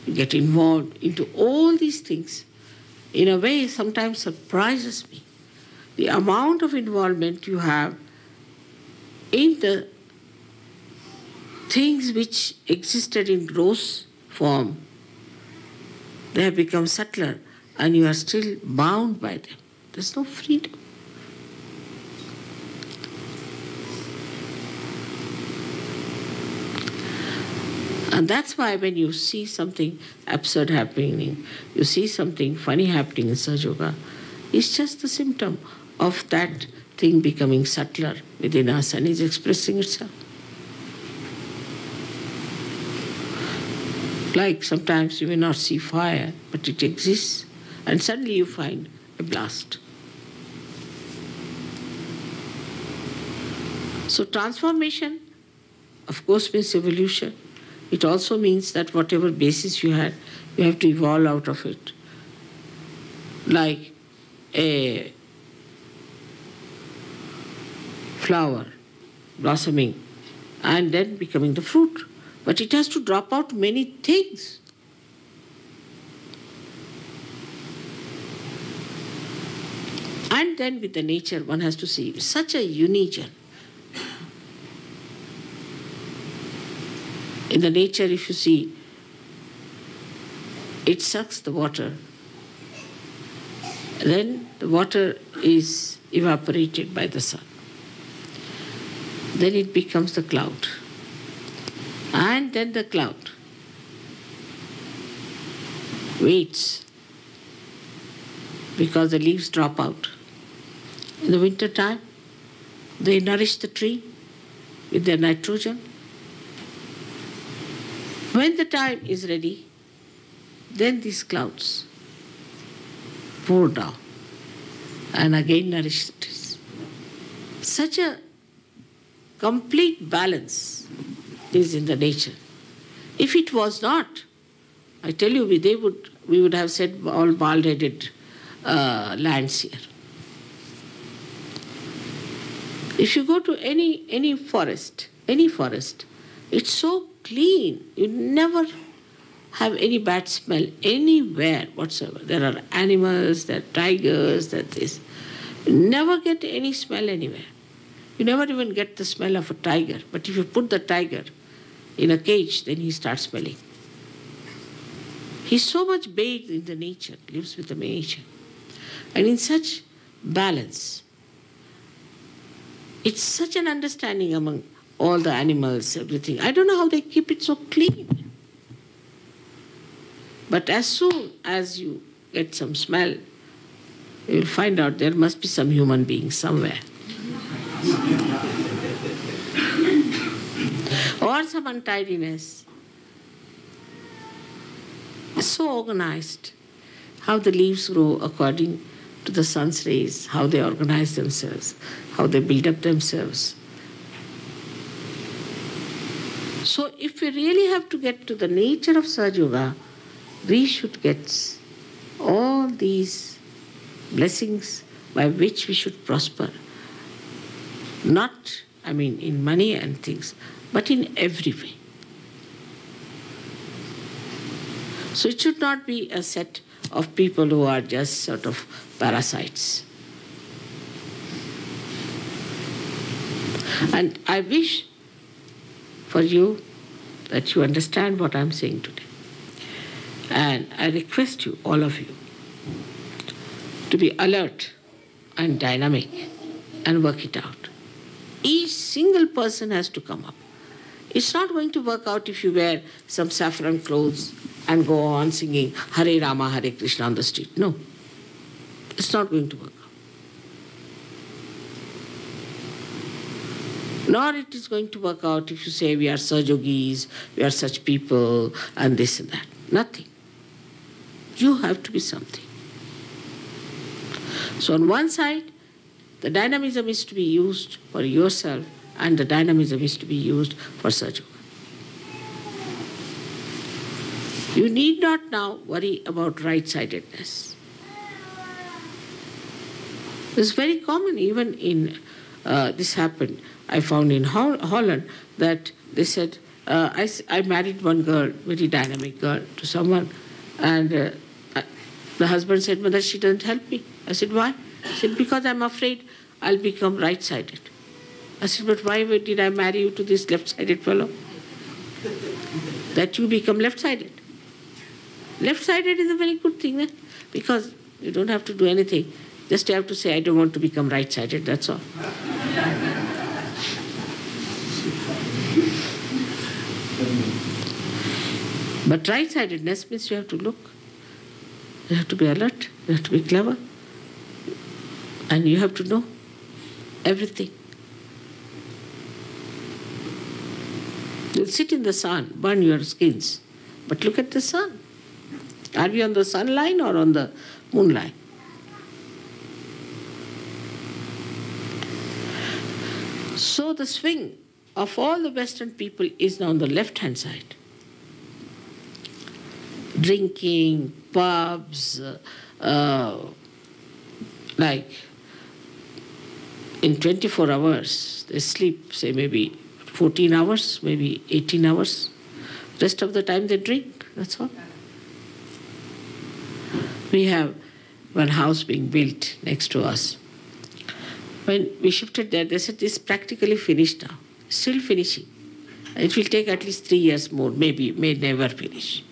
D: You get involved into all these things. In a way, sometimes surprises me. The amount of involvement you have in the things which existed in gross form, they have become subtler and you are still bound by them. There's no freedom. And that's why when you see something absurd happening, you see something funny happening in Sahaja Yoga, it's just a symptom of that thing becoming subtler within us and is expressing itself. Like sometimes you may not see fire, but it exists, and suddenly you find a blast. So transformation, of course, means evolution. It also means that whatever basis you had, you have to evolve out of it. Like a flower blossoming and then becoming the fruit. But it has to drop out many things. And then with the nature, one has to see such a union. In the nature, if you see, it sucks the water. Then the water is evaporated by the sun. Then it becomes the cloud. And then the cloud waits because the leaves drop out. In the winter time, they nourish the tree with their nitrogen. When the time is ready, then these clouds pour down and again nourish the trees. Such a complete balance is in the nature. If it was not, I tell you, we would have said all bald-headed lands here. If you go to any forest, it's so clean. You never have any bad smell anywhere whatsoever. There are animals, there are tigers, there are this. You never get any smell anywhere. You never even get the smell of a tiger. But if you put the tiger in a cage, then he starts smelling. He's so much bathed in the nature, lives with the nature. And in such balance, it's such an understanding among all the animals, everything. I don't know how they keep it so clean. But as soon as you get some smell, you'll find out there must be some human being somewhere. Or some untidiness. It's so organized. How the leaves grow according to the sun's rays, how they organize themselves, how they build up themselves. So if we really have to get to the nature of Sahaja Yoga, we should get all these blessings by which we should prosper. Not, in money and things, but in every way. So it should not be a set of people who are just sort of parasites. And I wish for you that you understand what I'm saying today. And I request you, all of you, to be alert and dynamic and work it out. Each single person has to come up. It's not going to work out if you wear some saffron clothes and go on singing Hare Rama, Hare Krishna on the street. No. It's not going to work out. Nor it is going to work out if you say we are Sahajogis, we are such people, and this and that. Nothing. You have to be something. So on one side, the dynamism is to be used for yourself, and the dynamism is to be used for Sahaja Yoga. You need not now worry about right-sidedness. It's very common, even in, this happened, I found in Holland, that they said, I married one girl, very dynamic girl, to someone, and the husband said, Mother, she doesn't help me. I said, why? He said, because I'm afraid I'll become right-sided. I said, but why did I marry you to this left-sided fellow? That you become left-sided. Left-sided is a very good thing, eh? Because you don't have to do anything. Just you have to say, I don't want to become right-sided, that's all. But right-sidedness means you have to look. You have to be alert. You have to be clever. And you have to know everything. You'll sit in the sun, burn your skins, but look at the sun. Are we on the sun line or on the moon line? So the swing of all the Western people is now on the left-hand side. Drinking, pubs, like in 24 hours, they sleep, say maybe 14 hours, maybe 18 hours. Rest of the time they drink, that's all. We have one house being built next to us. When we shifted there, they said, this is practically finished now. Still finishing. It will take at least 3 years more, maybe, may never finish.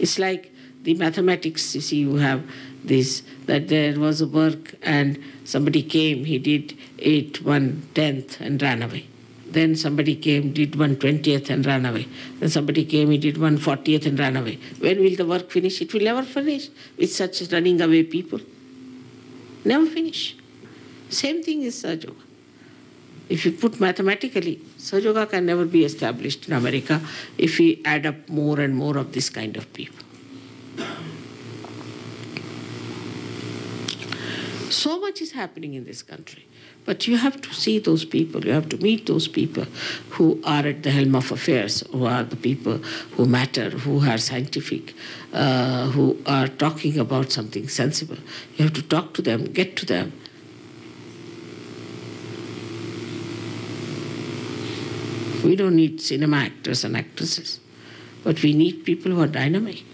D: It's like the mathematics, you see, you have this, that there was a work and somebody came, he did 8 1/10 and ran away. Then somebody came, did 1/20 and ran away. Then somebody came, he did 1/40 and ran away. When will the work finish? It will never finish with such running away people. Never finish. Same thing is Sahaja Yoga. If you put mathematically, Sahaja Yoga can never be established in America if we add up more and more of this kind of people. So much is happening in this country. But you have to see those people, you have to meet those people who are at the helm of affairs, who are the people who matter, who are scientific, who are talking about something sensible. You have to talk to them, get to them. We don't need cinema actors and actresses, but we need people who are dynamic.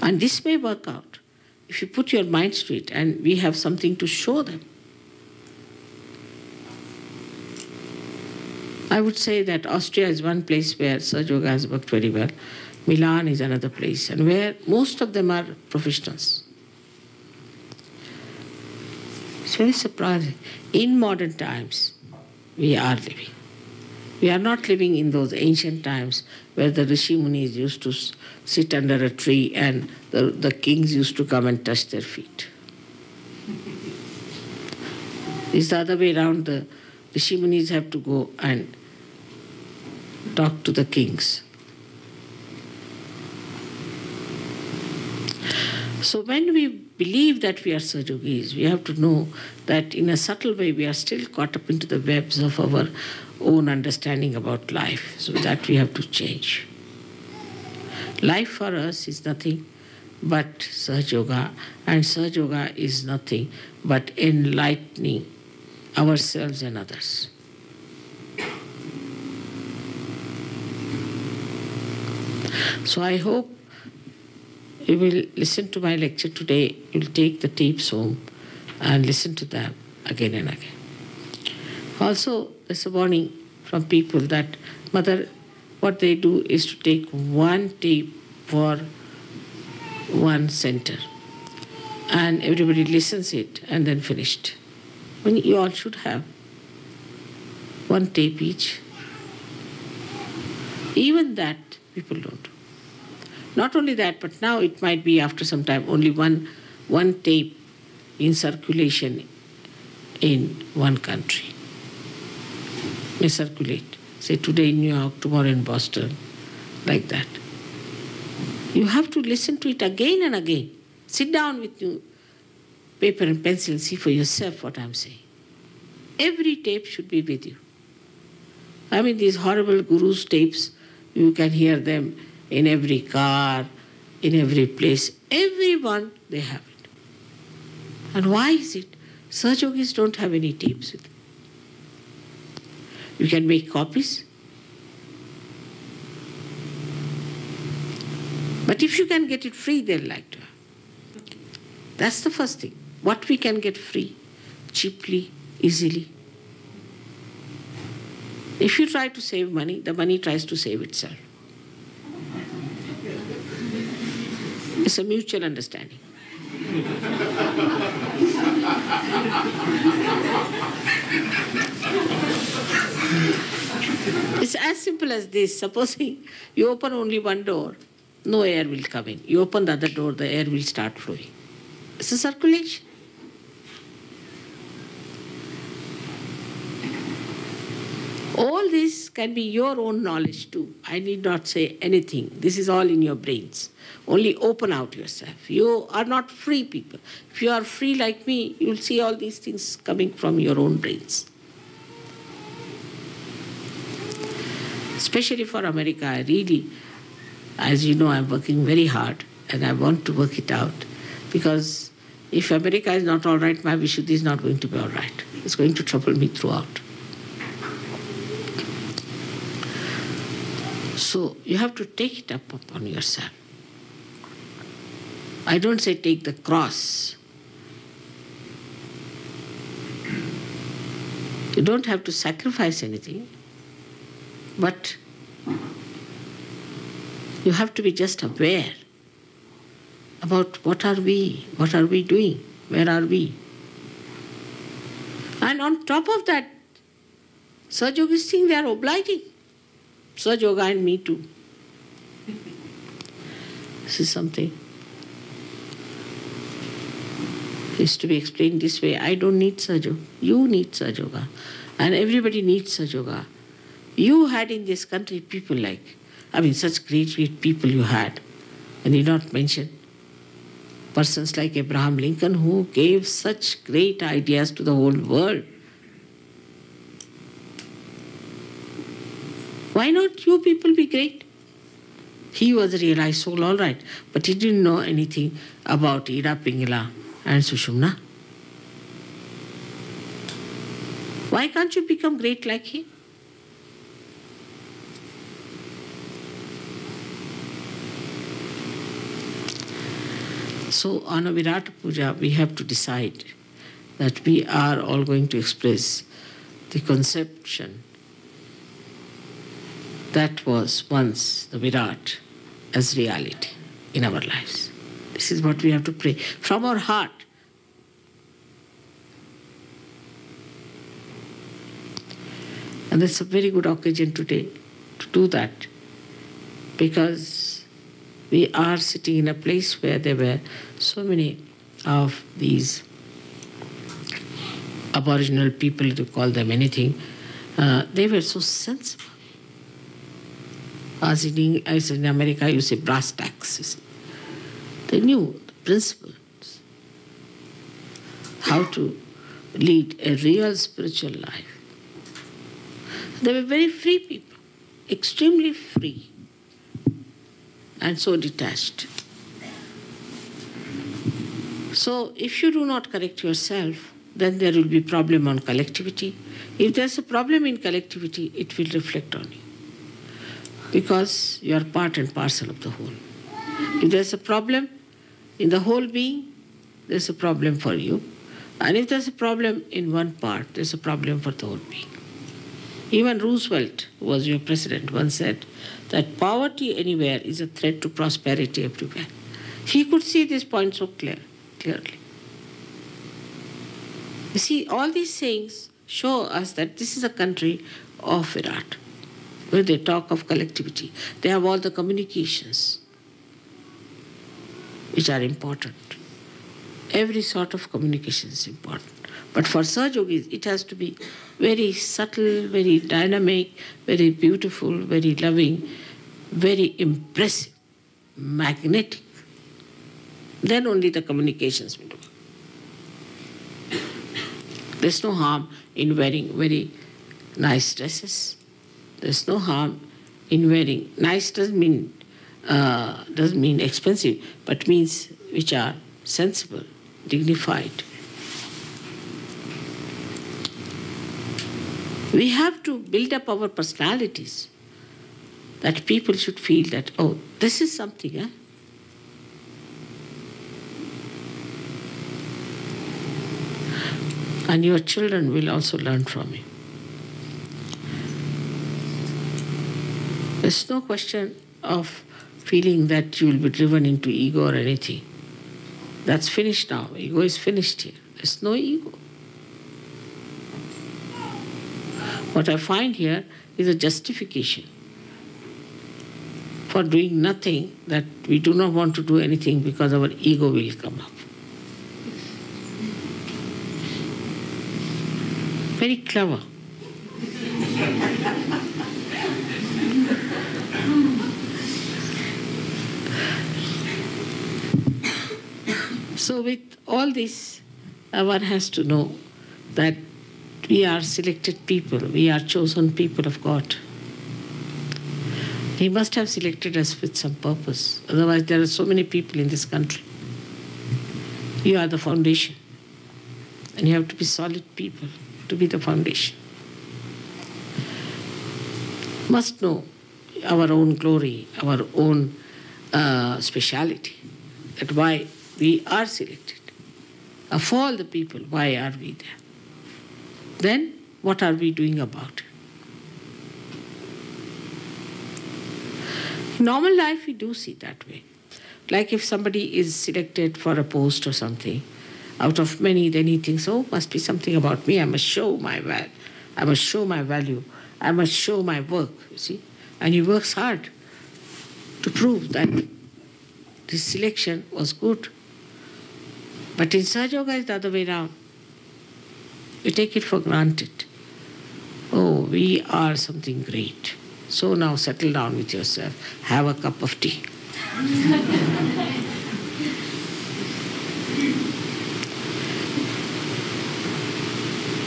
D: And this may work out if you put your minds to it and we have something to show them. I would say that Austria is one place where Sahaja Yoga has worked very well. Milan is another place, and where most of them are professionals. It's very surprising. In modern times, we are living. We are not living in those ancient times where the Rishi Munis used to sit under a tree and the kings used to come and touch their feet. It's the other way around. The Rishi Munis have to go and talk to the kings. So when we believe that we are Sahajogis, we have to know that in a subtle way we are still caught up into the webs of our own understanding about life. So that we have to change. Life for us is nothing but Sahaja Yoga, and Sahaja Yoga is nothing but enlightening ourselves and others. So I hope you will listen to my lecture today, you will take the tapes home and listen to them again and again. Also, there's a warning from people that, Mother, what they do is to take one tape for one center and everybody listens it and then finished. I mean, you all should have one tape each. Even that people don't do. Not only that, but now it might be after some time only one tape in circulation in one country. May circulate. Say today in New York, tomorrow in Boston, like that. You have to listen to it again and again. Sit down with you, paper and pencil, and see for yourself what I'm saying. Every tape should be with you. I mean, these horrible gurus' tapes, you can hear them in every car, in every place. Everyone, they have it. And why is it? Sahaja Yogis don't have any tapes with them. You can make copies. But if you can get it free, they'll like to have. That's the first thing. What we can get free, cheaply, easily. If you try to save money, the money tries to save itself. It's a mutual understanding. It's as simple as this. Supposing you open only one door, no air will come in. You open the other door, the air will start flowing. It's a circulation. All this can be your own knowledge too. I need not say anything. This is all in your brains. Only open out yourself. You are not free people. If you are free like me, you will see all these things coming from your own brains. Especially for America, I really, as you know, I'm working very hard and I want to work it out, because if America is not all right, my Vishuddhi is not going to be all right. It's going to trouble me throughout. So you have to take it up upon yourself. I don't say take the cross. You don't have to sacrifice anything, but you have to be just aware about what are we doing, where are we. And on top of that, Sahaja Yogis think they are obliging. Sahaja Yoga and me too. This is something. Is to be explained this way. I don't need Sahaja Yoga. You need Sahaja Yoga. And everybody needs Sahaja Yoga. You had in this country people like, such great people you had. And you not mention persons like Abraham Lincoln, who gave such great ideas to the whole world. Why not you people be great? He was a realized soul, all right, but he didn't know anything about Ida, Pingala and Sushumna. Why can't you become great like him? So on a Virata Puja, we have to decide that we are all going to express the conception that was once the Virat as reality in our lives. This is what we have to pray from our heart. And that's a very good occasion today to do that, because we are sitting in a place where there were so many of these aboriginal people, to call them anything, they were so sensible. As in America, you say brass tacks. They knew the principles, how to lead a real spiritual life. They were very free people, extremely free, and so detached. So if you do not correct yourself, then there will be problem on collectivity. If there's a problem in collectivity, it will reflect on you, because you are part and parcel of the whole. If there's a problem in the whole being, there's a problem for you. And if there's a problem in one part, there's a problem for the whole being. Even Roosevelt, who was your president, once said that poverty anywhere is a threat to prosperity everywhere. He could see this point so clearly. You see, all these things show us that this is a country of Virat, where they talk of collectivity. They have all the communications which are important. Every sort of communication is important. But for Sahaja Yogis, it has to be very subtle, very dynamic, very beautiful, very loving, very impressive, magnetic. Then only the communications will work. There's no harm in wearing very nice dresses. There's no harm in wearing nice doesn't mean expensive, but means which are sensible, dignified. We have to build up our personalities, that people should feel that, oh, this is something, eh? And your children will also learn from you. There's no question of feeling that you will be driven into ego or anything. That's finished now. Ego is finished here. There's no ego. What I find here is a justification for doing nothing, that we do not want to do anything because our ego will come up. Very clever. So with all this, one has to know that we are selected people, we are chosen people of God. He must have selected us with some purpose. Otherwise, there are so many people in this country. You are the foundation. And you have to be solid people to be the foundation. Must know our own glory, our own speciality, that why we are selected. Of all the people, why are we there? Then, what are we doing about it? In normal life, we do see that way. Like if somebody is selected for a post or something, out of many, then he thinks, oh, must be something about me. I must show my value. I must show my value. I must show my work, you see. And he works hard to prove that this selection was good. But in Sahaja Yoga, it's the other way around. We take it for granted. Oh, we are something great. So now settle down with yourself. Have a cup of tea.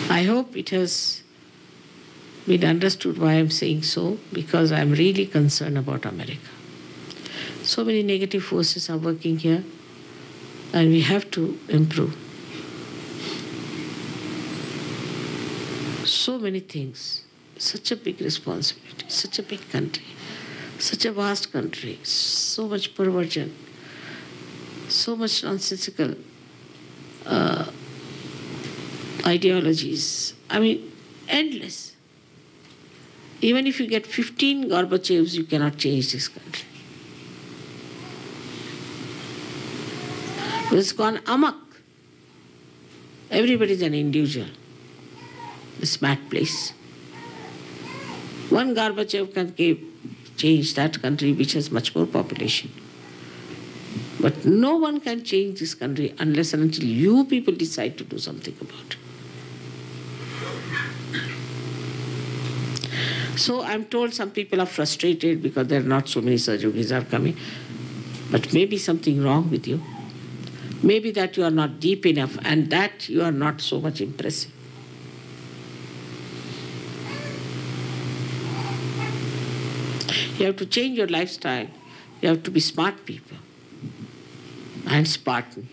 D: I hope it has been understood why I'm saying so, because I'm really concerned about America. So many negative forces are working here, and we have to improve. So many things, such a big responsibility, such a big country, such a vast country, so much perversion, so much nonsensical ideologies. I mean, endless. Even if you get 15 Gorbachevs, you cannot change this country. It's gone amok. Everybody's an individual. This mad place. One Gorbachev can change that country which has much more population. But no one can change this country unless and until you people decide to do something about it. So I'm told some people are frustrated because there are not so many Sahaja Yogis are coming. But maybe something wrong with you. Maybe that you are not deep enough and that you are not so much impressive. You have to change your lifestyle. You have to be smart people and Spartan.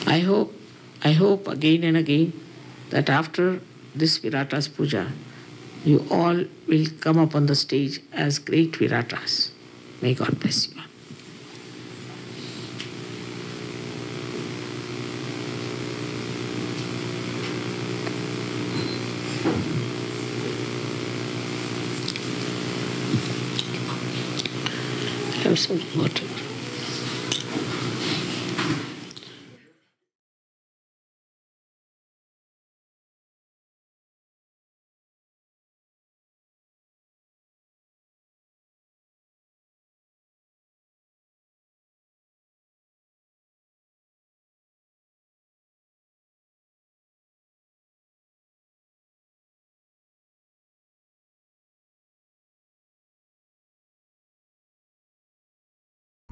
D: I hope again and again that after this Virata's Puja, you all will come up on the stage as great Viratas. May God bless you all. Have some water.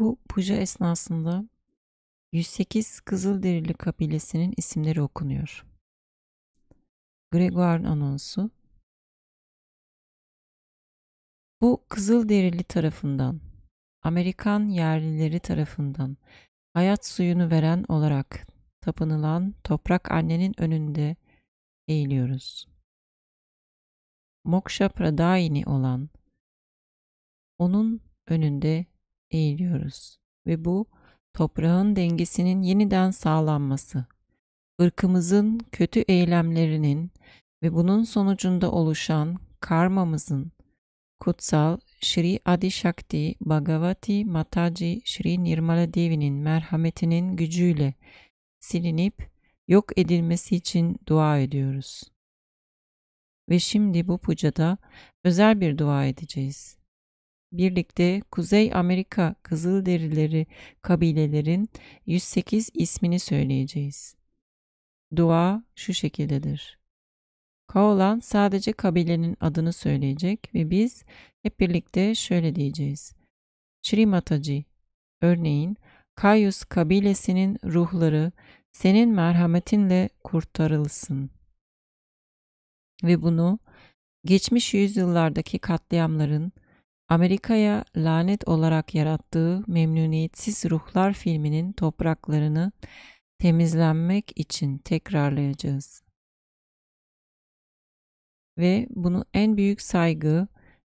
C: Bu puja esnasında 108 Kızılderili kabilesinin isimleri okunuyor. Gregoire'ın anonsu. Bu Kızılderili tarafından, Amerikan yerlileri tarafından hayat suyunu veren olarak tapınılan toprak annenin önünde eğiliyoruz. Moksha Pradayini olan onun önünde eğiliyoruz ve bu toprağın dengesinin yeniden sağlanması, ırkımızın kötü eylemlerinin ve bunun sonucunda oluşan karmamızın kutsal Shri Adi Shakti Bhagavati Mataji Shri Nirmala Devi'nin merhametinin gücüyle silinip yok edilmesi için dua ediyoruz. Ve şimdi bu pucada özel bir dua edeceğiz. Birlikte Kuzey Amerika Kızılderileri kabilelerin 108 ismini söyleyeceğiz. Dua şu şekildedir. Kaolan sadece kabilenin adını söyleyecek ve biz hep birlikte şöyle diyeceğiz. Shri Mataji, örneğin Kayus kabilesinin ruhları senin merhametinle kurtarılsın. Ve bunu geçmiş yüzyıllardaki katliamların Amerika'ya lanet olarak yarattığı memnuniyetsiz ruhlar filminin topraklarını temizlenmek için tekrarlayacağız. Ve bunu en büyük saygı,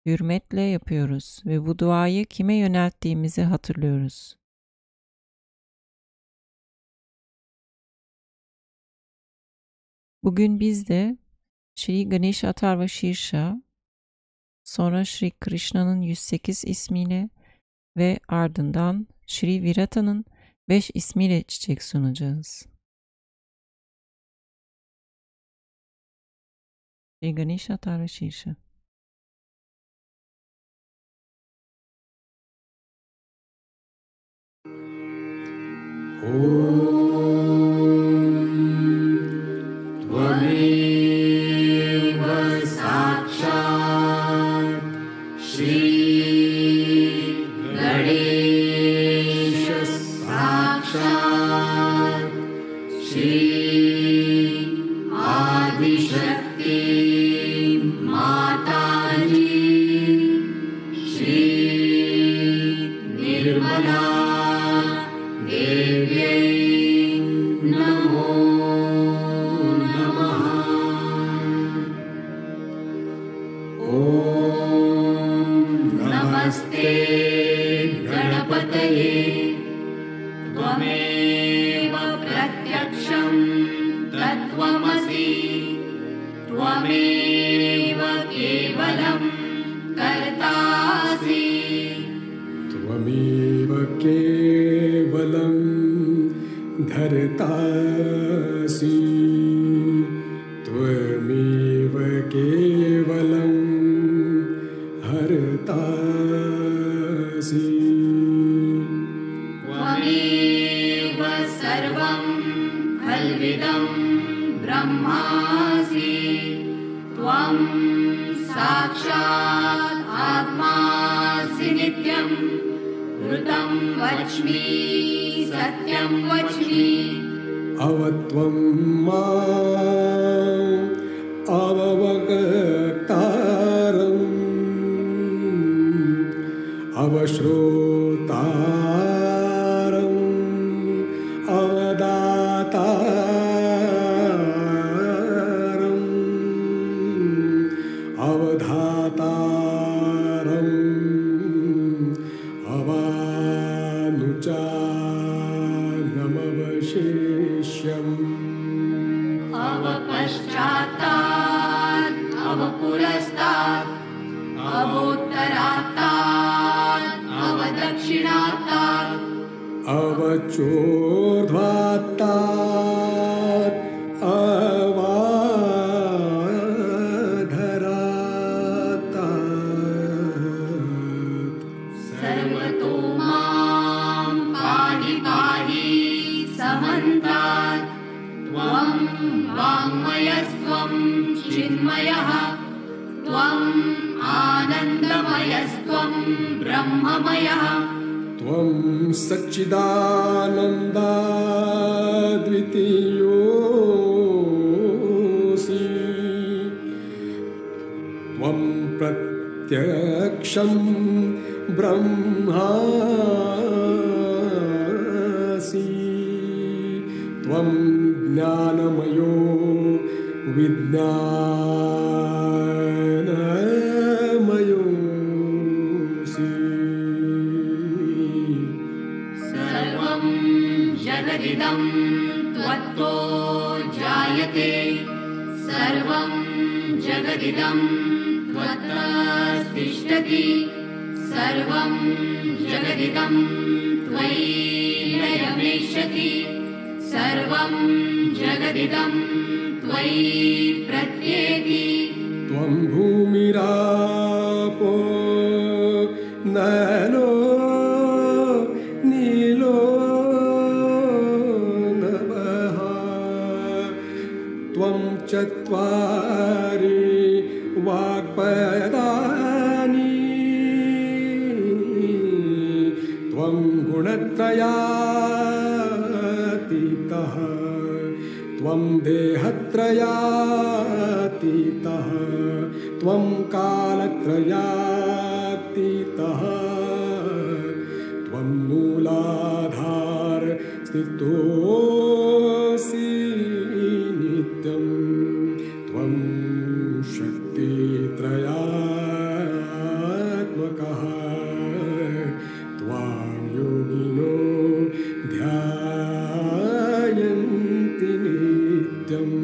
C: hürmetle yapıyoruz ve bu duayı kime yönelttiğimizi hatırlıyoruz. Bugün biz de Shri Ganesha Atharwa Sheersha, sonra Shri Krishna'nın 108 ismiyle ve ardından Shri Virata'nın 5 ismiyle çiçek sunacağız. Shri Ganesha Atharwa Sheersha.
E: त्वं सच्चिदानन्दाद्वितीयोऽसि त्वं प्रत्यक्षं ब्रह्मासि त्वं ज्ञानमयो विज्ञानमयोऽसि
F: सर्वं जगदिदं त्वत्तो जायते सर्वं जगदिदं त्वत्तस्तिष्ठति सर्वं जगदिदं त्वयि लयमेष्यति सर्वं जगदिदं त्वयि प्रत्येति
E: त्वं भूमिरापो नलो नीलो नभः त्वं चत्वारि वाक्पदानि त्वं गुणत्रयातीतः त्वं देहत्रयातीतः त्वं कालत्रयातीतः त्वं मूलाधार स्थितोऽसि नित्यं त्वं शक्तित्रयात्मकः त्वां योगिनो ध्यायन्ति नित्यम्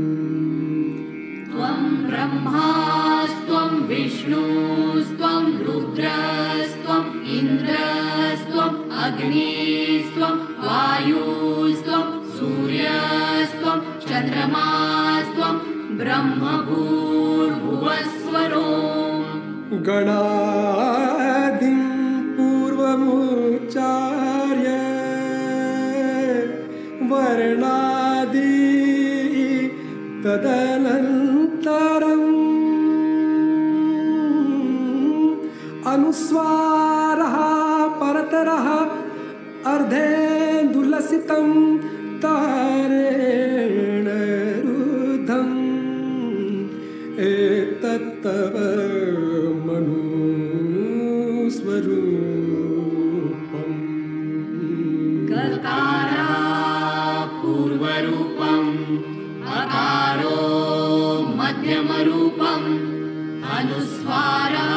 F: त्वं ब्रह्मास्त्वं विष्णुस्त्वं रुद्रस्त्वम् इन्द्रस्त्वम् अग्निस्त्वं वायुस्त्वं सूर्यस्त्वं चन्द्रमास्त्वं ब्रह्मभूर्भुवस्वरो
E: गणादिं पूर्वमुच्चार्य वर्णादि तदनन्तरम् अनुस्वारः परतरः अर्धेन्दुलसितं तारेण रुद्धम् एतत्तव मनुस्वरूपम्
F: गकारा पूर्वरूपम् अकारो मध्यमरूपम् अनुस्वारः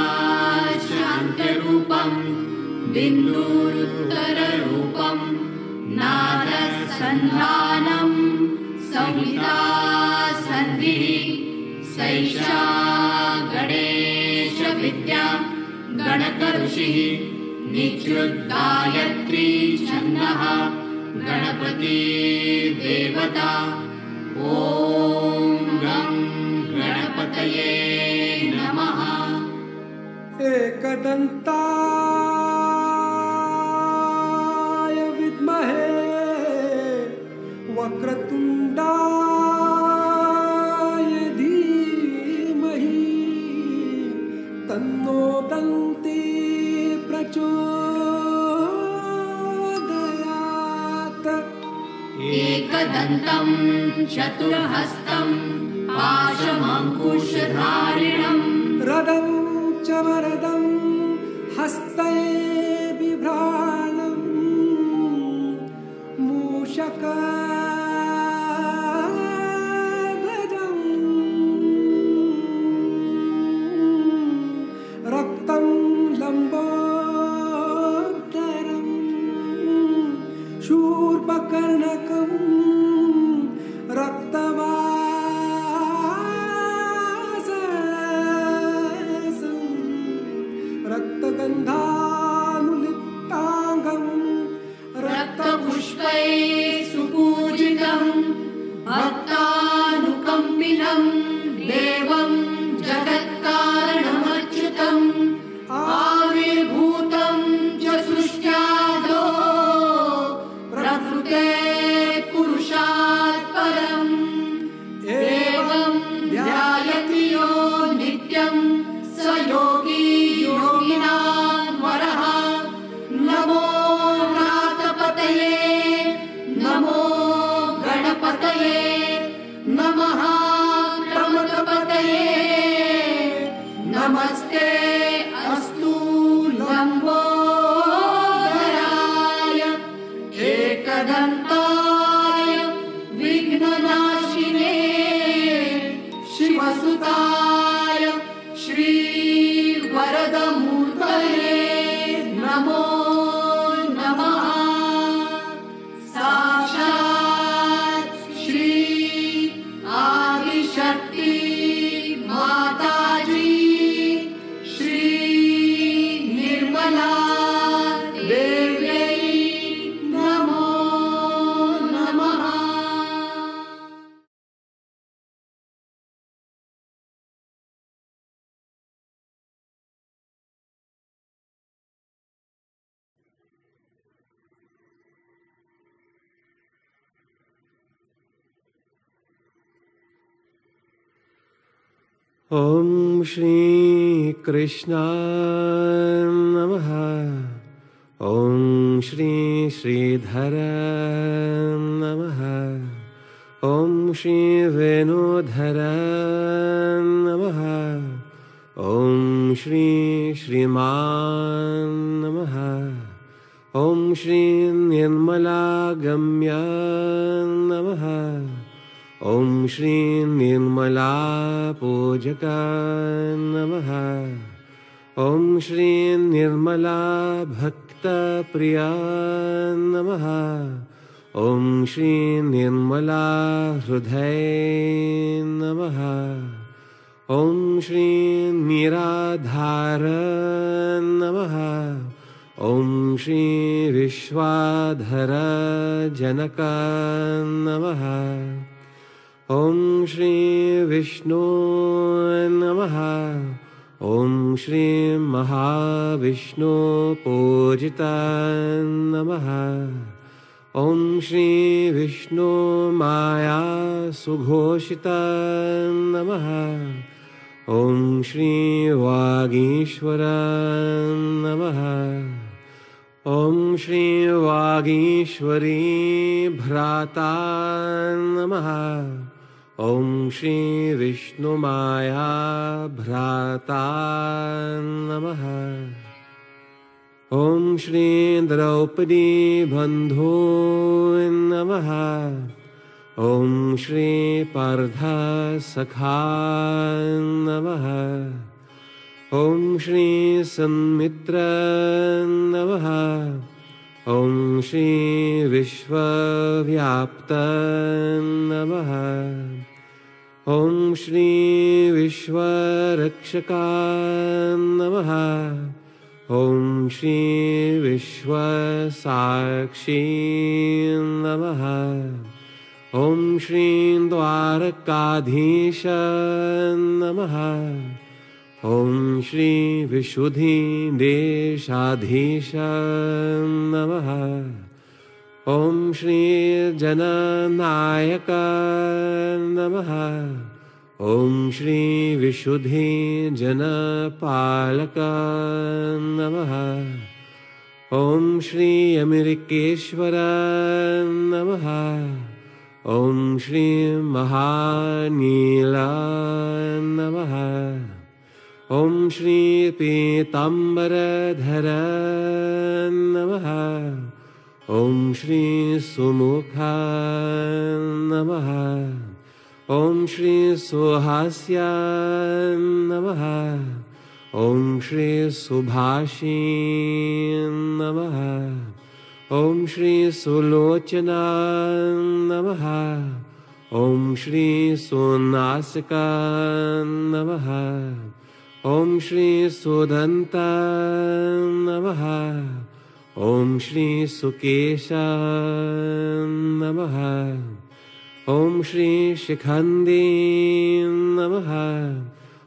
F: शान्तरूपम् बिन्दुरुत्तररूपम् नादसन्धानम् संहिता सन्धिः सैषा गणेशविद्या गणकऋषिः निच्युद्गायत्री छन्दः गणपति देवता ॐ गं गणपतये नमः
E: एकदन्ताय विद्महे वक्रतुण्डाय धीमहि तन्नो दन्ती प्रचोदयात्
F: एकदन्तं चतुर्हस्तं पाशमङ्कुशधारिणम्
E: रदं च वरदं हस्ते बिभ्राणम् मूषकध्वजम् रक्तं लम्बोदरम् शूर्पकर्णकम् रक्तवाससं रक्तगन्धानुलिप्ताङ्गम्
F: रक्तपुष्पै सुपूजितं भक्तानुकम्पिनं देवं जगत्कारणमच्युतम् आविर्भूतं च सृष्ट्यादो प्रकृते पुरुषात् परम् एवं ध्यायति यो नित्यं स योगी योगिनां वरः नमो
E: Om Shri Krishna Namaha. Om Shri Sridhara Namaha. Om Shri Venudhara Namaha. Om Shri Shriman Namaha. Om Shri Nirmala Gamya Namaha. Om Shri Nirmala Pujaka Namaha. Om Shri Nirmala Bhakta Priya Namaha. Om Shri Nirmala Hrudhay Namaha. Om Shri Niradhara Namaha. Om Shri Vishwadhara Janaka Namaha. Om Shri Vishnu Namaha. Om Shri Mahavishnu Pujita Namaha. Om Shri Vishnu Maya Sughoshita Namaha. Om Shri Vagishwara Namaha. Om Shri Vagishwari Bhrata Namaha. Om Shri Vishnu Maya Bhrata Namaha. Om Shri Draupadi Bandhu Namaha. Om Shri Pardha Sakha Namaha. Om Shri Sanmitra Namaha. Om Shri Vishwavyapta Namaha. Om Shri Vishwarakshaka Namaha. Om Shri Vishwasakshi Namaha. Om Shri Dwarakadhisha Namaha. Om Shri Vishuddhi Deshadhisha Namaha. Om Shri Jananayaka Namaha. Om Shri Vishuddhi Janapalaka Namaha. Om Shri Amirikeshwara Namaha. Om Shri Mahanila Namaha. Om Shri Pitambara Dhara Namaha. Om Shri Sumukha Namaha. Om Shri Suhasya Namaha. Om Shri Subhashi Namaha. Om Shri Sulochana Namaha. Om Shri Sunasika Namaha. Om Shri Sudanta Namaha. Om Shri Sukesha Namaha. Om Shri Shikhandi Namaha.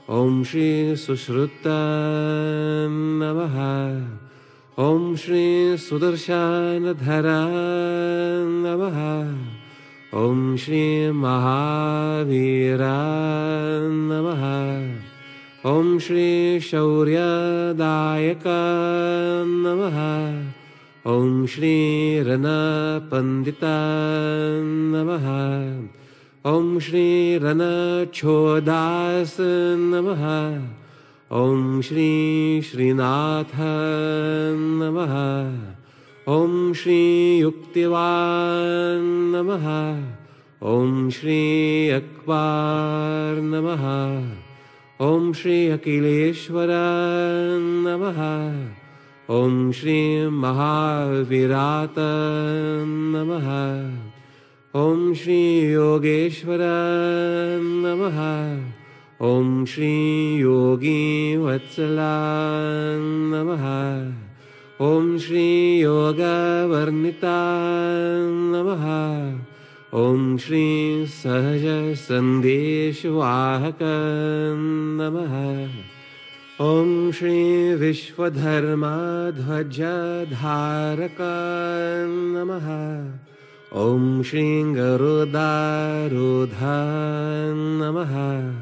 E: Om Shri Sushruta Namaha. Om Shri Sudarshanadhara Namaha. Om Shri Mahavira Namaha. Om Shri Shaurya Dayaka Namaha. Om Shri Rana Pandita Namaha. Om Shri Rana Chodas Namaha. Om Shri Srinatha Namaha. Om Shri Yuktivan Namaha. Om Shri Akbar Namaha. Om Shri Akileshwara Namaha. Om Shri Mahavirata Namaha. Om Shri Yogeshwara Namaha. Om Shri Yogi Vatsala Namaha. Om Shri Yoga Varnita Namaha. Om Shri Sahaja Sandeshvahaka Namaha. Om Shri Vishwadharma Dhvaja Dharaka Namaha. Om Shri Garuda Rudha Namaha.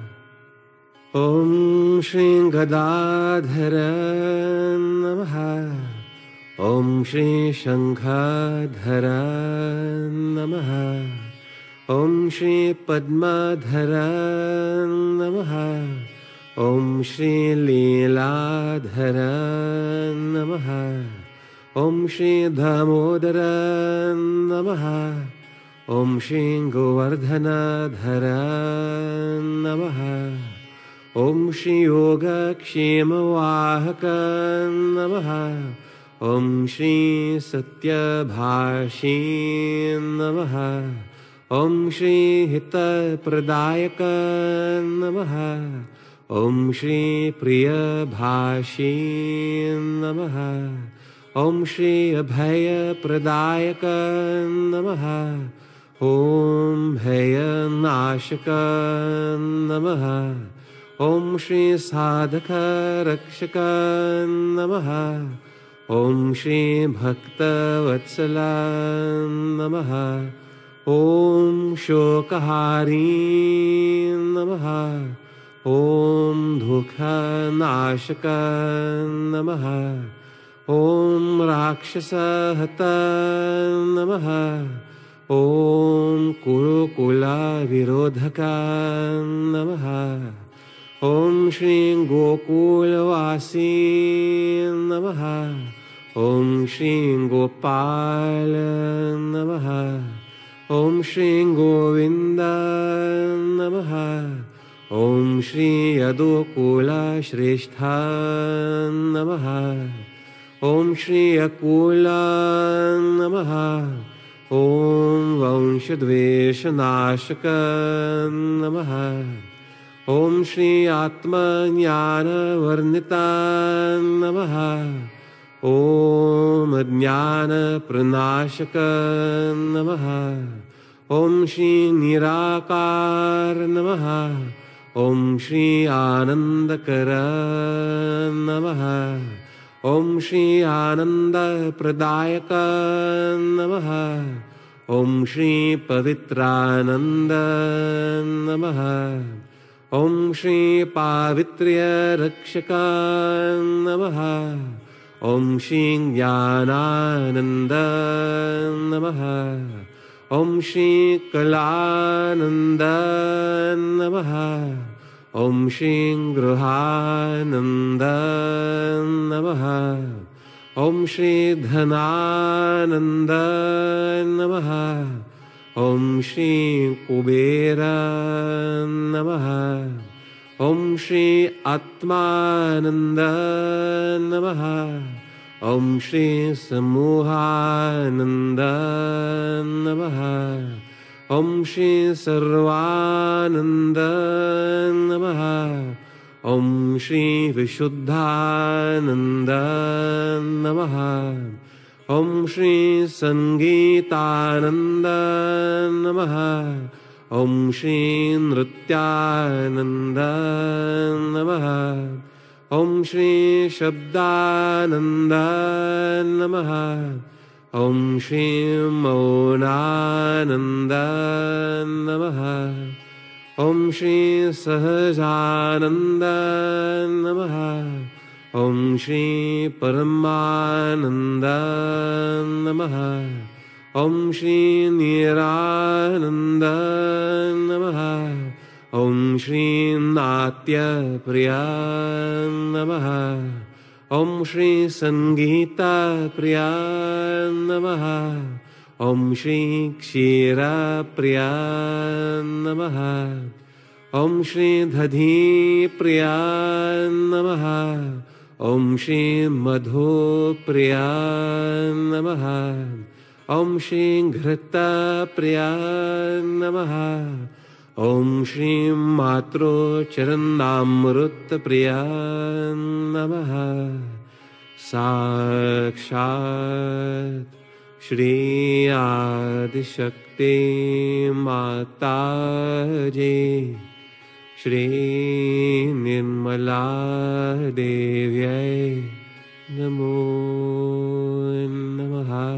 E: Om Shri Gadadhara Namaha. Om Shri Shankadhara Namaha. Om Shri Padmadhara Namaha. Om Shri Leeladhara Namaha. Om Shri Damodara Namaha. Om Shri Govardhanadhara Namaha. Om Shri Yoga Kshema Vahaka Namaha. Om Shri Satya Bhashi Namaha. Om Shri Hita Pradayaka Namaha. Om Shri Priya Bhashi Namaha. Om Shri Abhaya Pradayaka Namaha. Om Bhaya Nashaka Namaha. Om Shri Sadhaka Rakshaka Namaha. Om Shri Bhakta Vatsala Namaha. Om Shokahari Namaha. Om Dukha Nashaka Namaha. Om Rakshasa Hata Namaha. Om Kurukula Virodhaka Namaha. Om Shri Gokulavasi Namaha. Om Shri Gopala Namaha. Om Shri Govinda Namaha. Om Shri Yadukula Shreshtha Namaha. Om Shri Akula Namaha. Om Vanshadveshanashaka Namaha. Om Shri Atma Jnana Varnita Namaha. Om Jnana Pranashaka Namaha. Om Shri Nirakar Namaha. Om Shri Anandakara Namaha. Om Shri Ananda Pradayaka Namaha. Om Shri Pavitrananda Namaha. Om Shri Pavitriya Rakshaka Namaha. Om Shri Jnanananda Namaha. Om Shri Kalananda Namaha. Om Shri Gruhananda Namaha. Om Shri Dhanananda Namaha. Om Shri Kubera Namaha. Om Shri Atmananda Namaha. Om Shri Samuhananda Namaha. Om Shri Sarvananda Namaha. Om Shri Vishuddhananda Namaha. Om Shri Sangeetananda Namaha. Om Shri Nrityananda Namaha. Om Shri Shabdananda Namaha. Om Shri Maunananda Namaha. Om Shri Sahajananda Namaha. Om Shri Paramananda Namaha. Om Shri Nirananda Namaha. Om Shri Natya Priya Namaha. Om Shri Sangeeta Priya Namaha. Om Shri Kshira Priya Namaha. Om Shri Dhadhi Priya Namaha. Om Shri Madhu Priya Namaha. Om Shri Ghrita Priya Namaha. Om Shri Matro Charandamrut Priya Namaha. Sakshat Shri Adishakti Mataji Shri Nirmala Devyai Namo Namaha.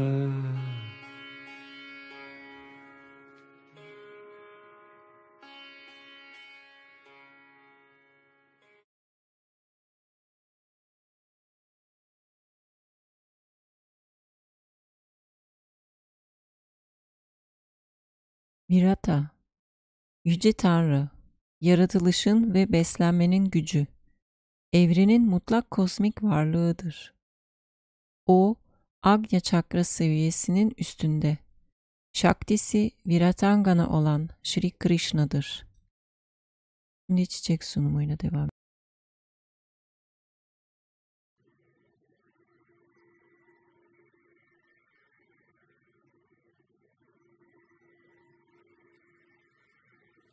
C: Virata, Yüce Tanrı, yaratılışın ve beslenmenin gücü, evrenin mutlak kozmik varlığıdır. O, Agnya çakra seviyesinin üstünde. Şaktisi Viratangana olan Shri Krishna'dır. Şimdi çiçek sunumuyla devam.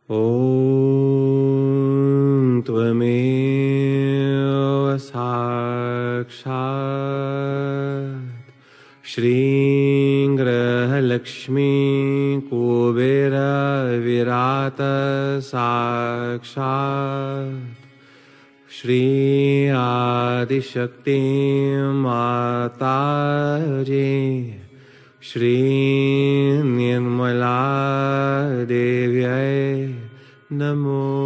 E: Om Tvameva Sakshat Shri Grahalakshmi Kubera Virata Sakshat Shri Adishakti Mataji Shri Nirmala Devyai Namo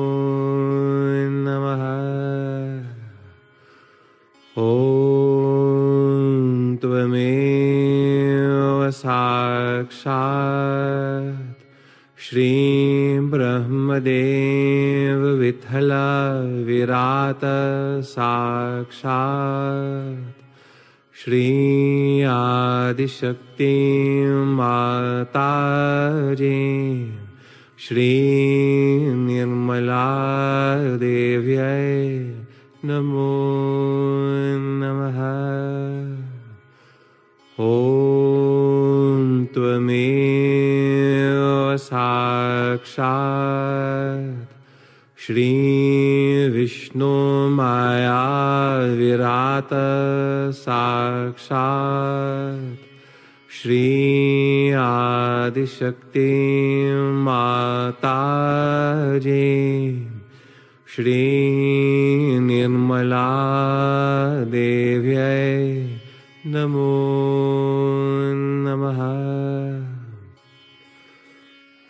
E: Namaha. Om Tvameva Sakshat Shri Brahmadeva Vithala Virata Sakshat Shri Adishakti Mataji Shri Nirmala Devyai Namo Namaha. Om Tvameva Sakshat Shri Vishnu Maya Virata Sakshat Shri Adishakti Mataji Shri Nirmala Devyai Namo Namaha.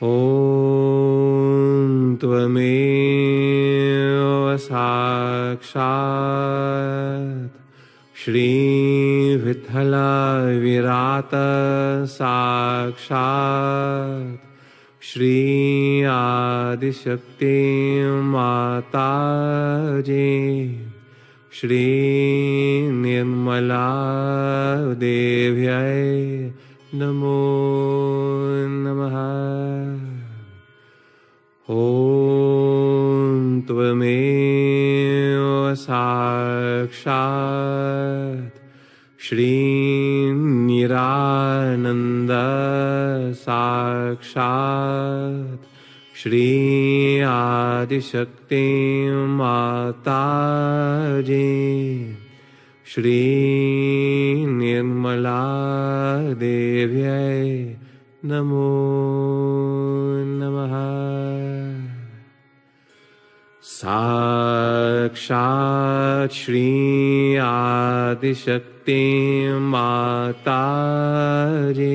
E: Om Tvameva Sakshat Shri Vithala Virata Sakshat Shri Adishakti Mataji Shri Nirmala Devyai Namo Namaha. Om Tvameva Sakshat Shri Nirananda Sakshat Shri Adishakti Mataji Shri Nirmala Devyai Namo Namaha. Sakshat Shri Adishakti Mataji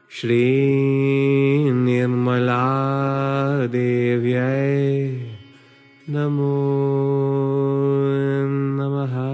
E: Shri Nirmala Devyai Namo Namaha.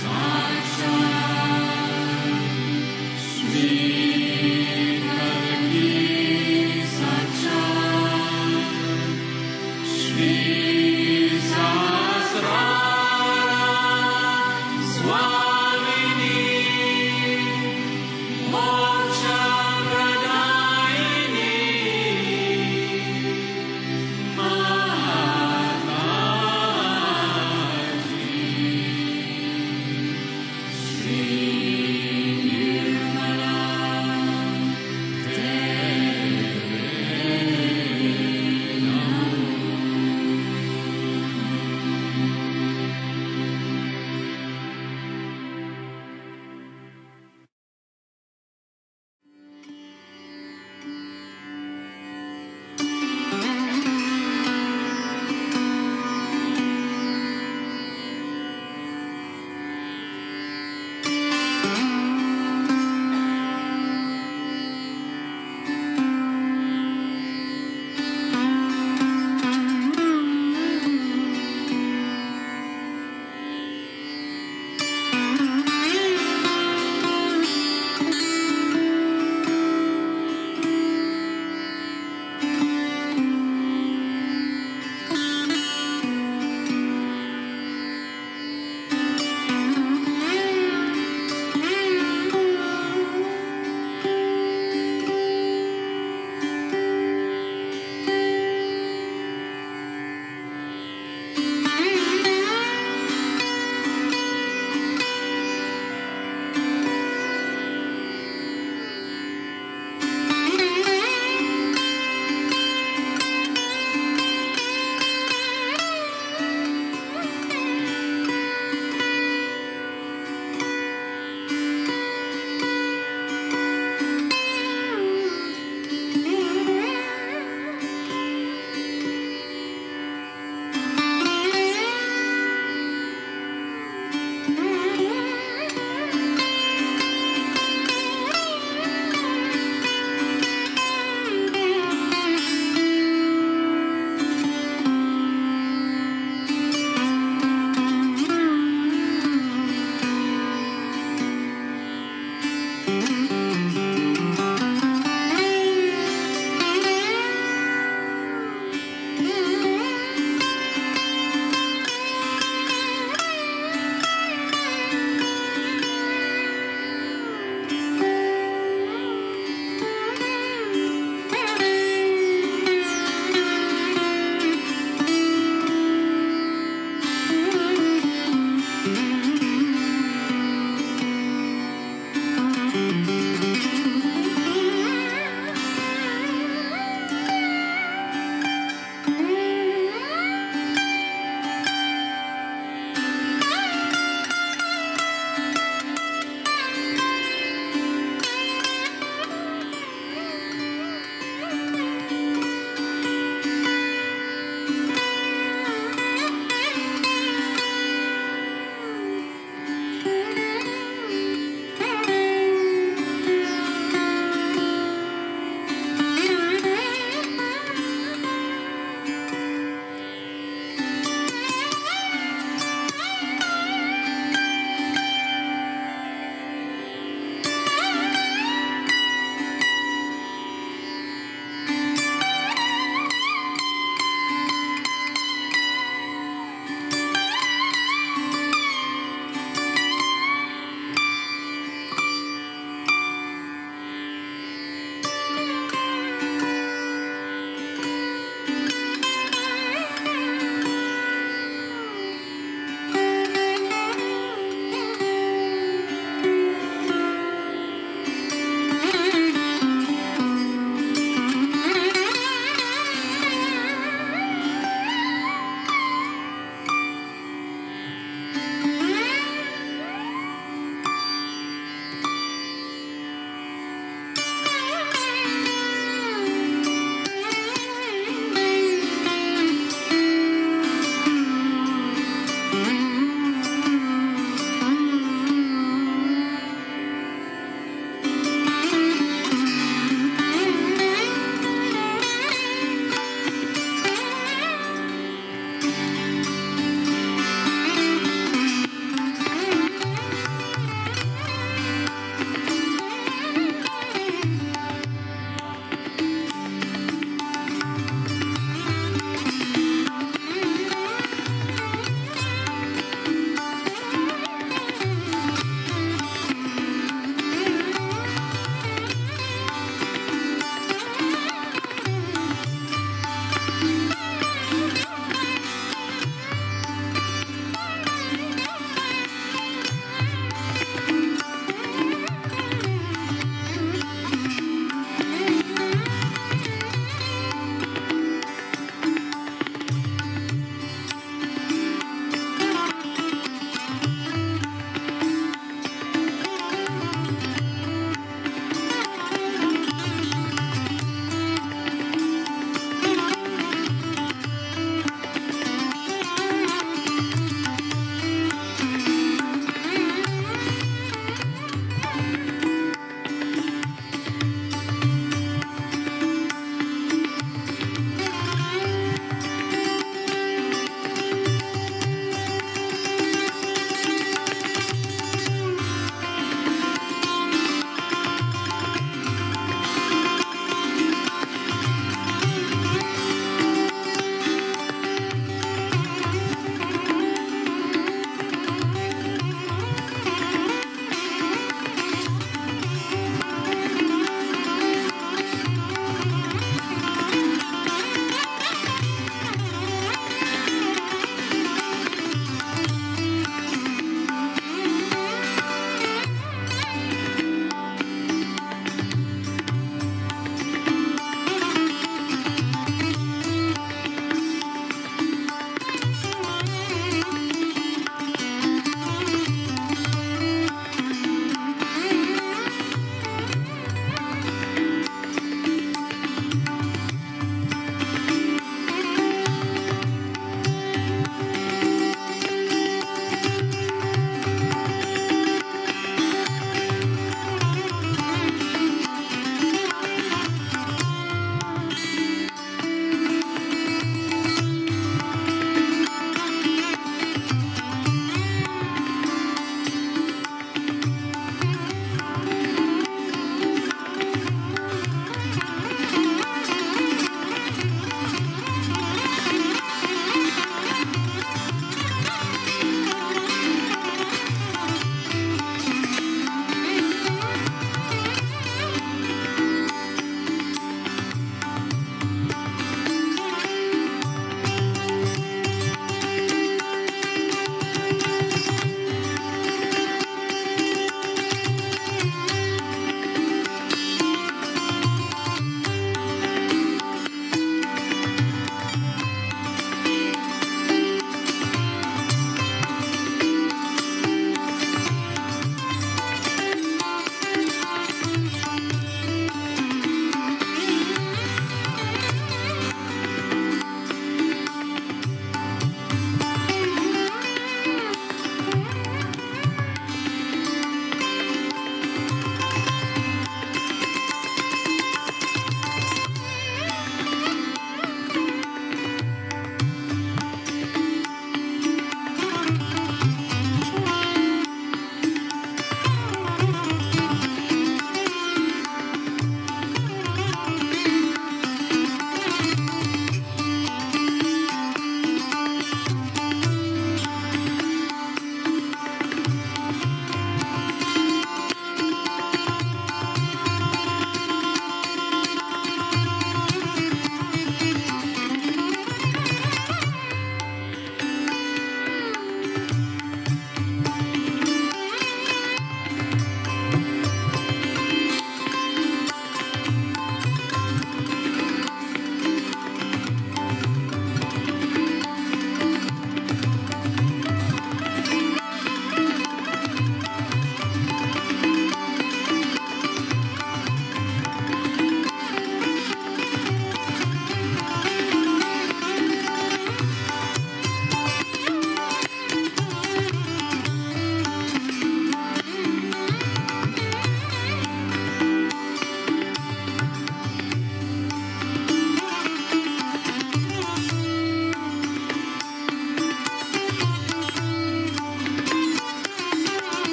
A: Sahaja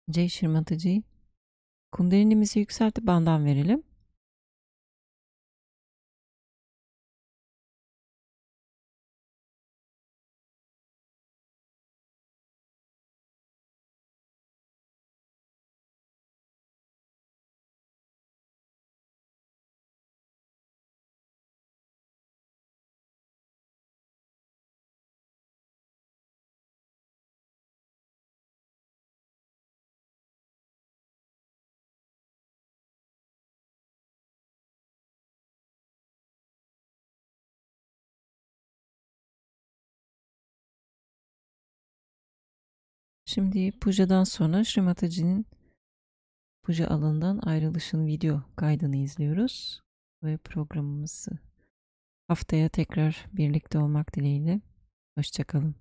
C: Jai Shri Mataji. Kundalinimizi yükseltip bandan verelim. Şimdi pujadan sonra Shri Mataji'nin puja alanından ayrılışın video kaydını izliyoruz ve programımızı haftaya tekrar birlikte olmak dileğiyle. Hoşçakalın.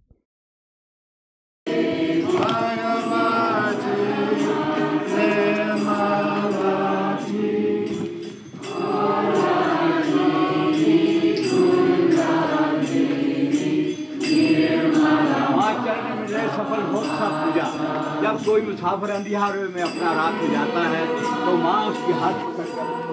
G: सफल हो सब पूजा जब कोई मुसाफिर अंधियारे में अपना रात हो जाता है तो माँ उसकी हाथ पकड़कर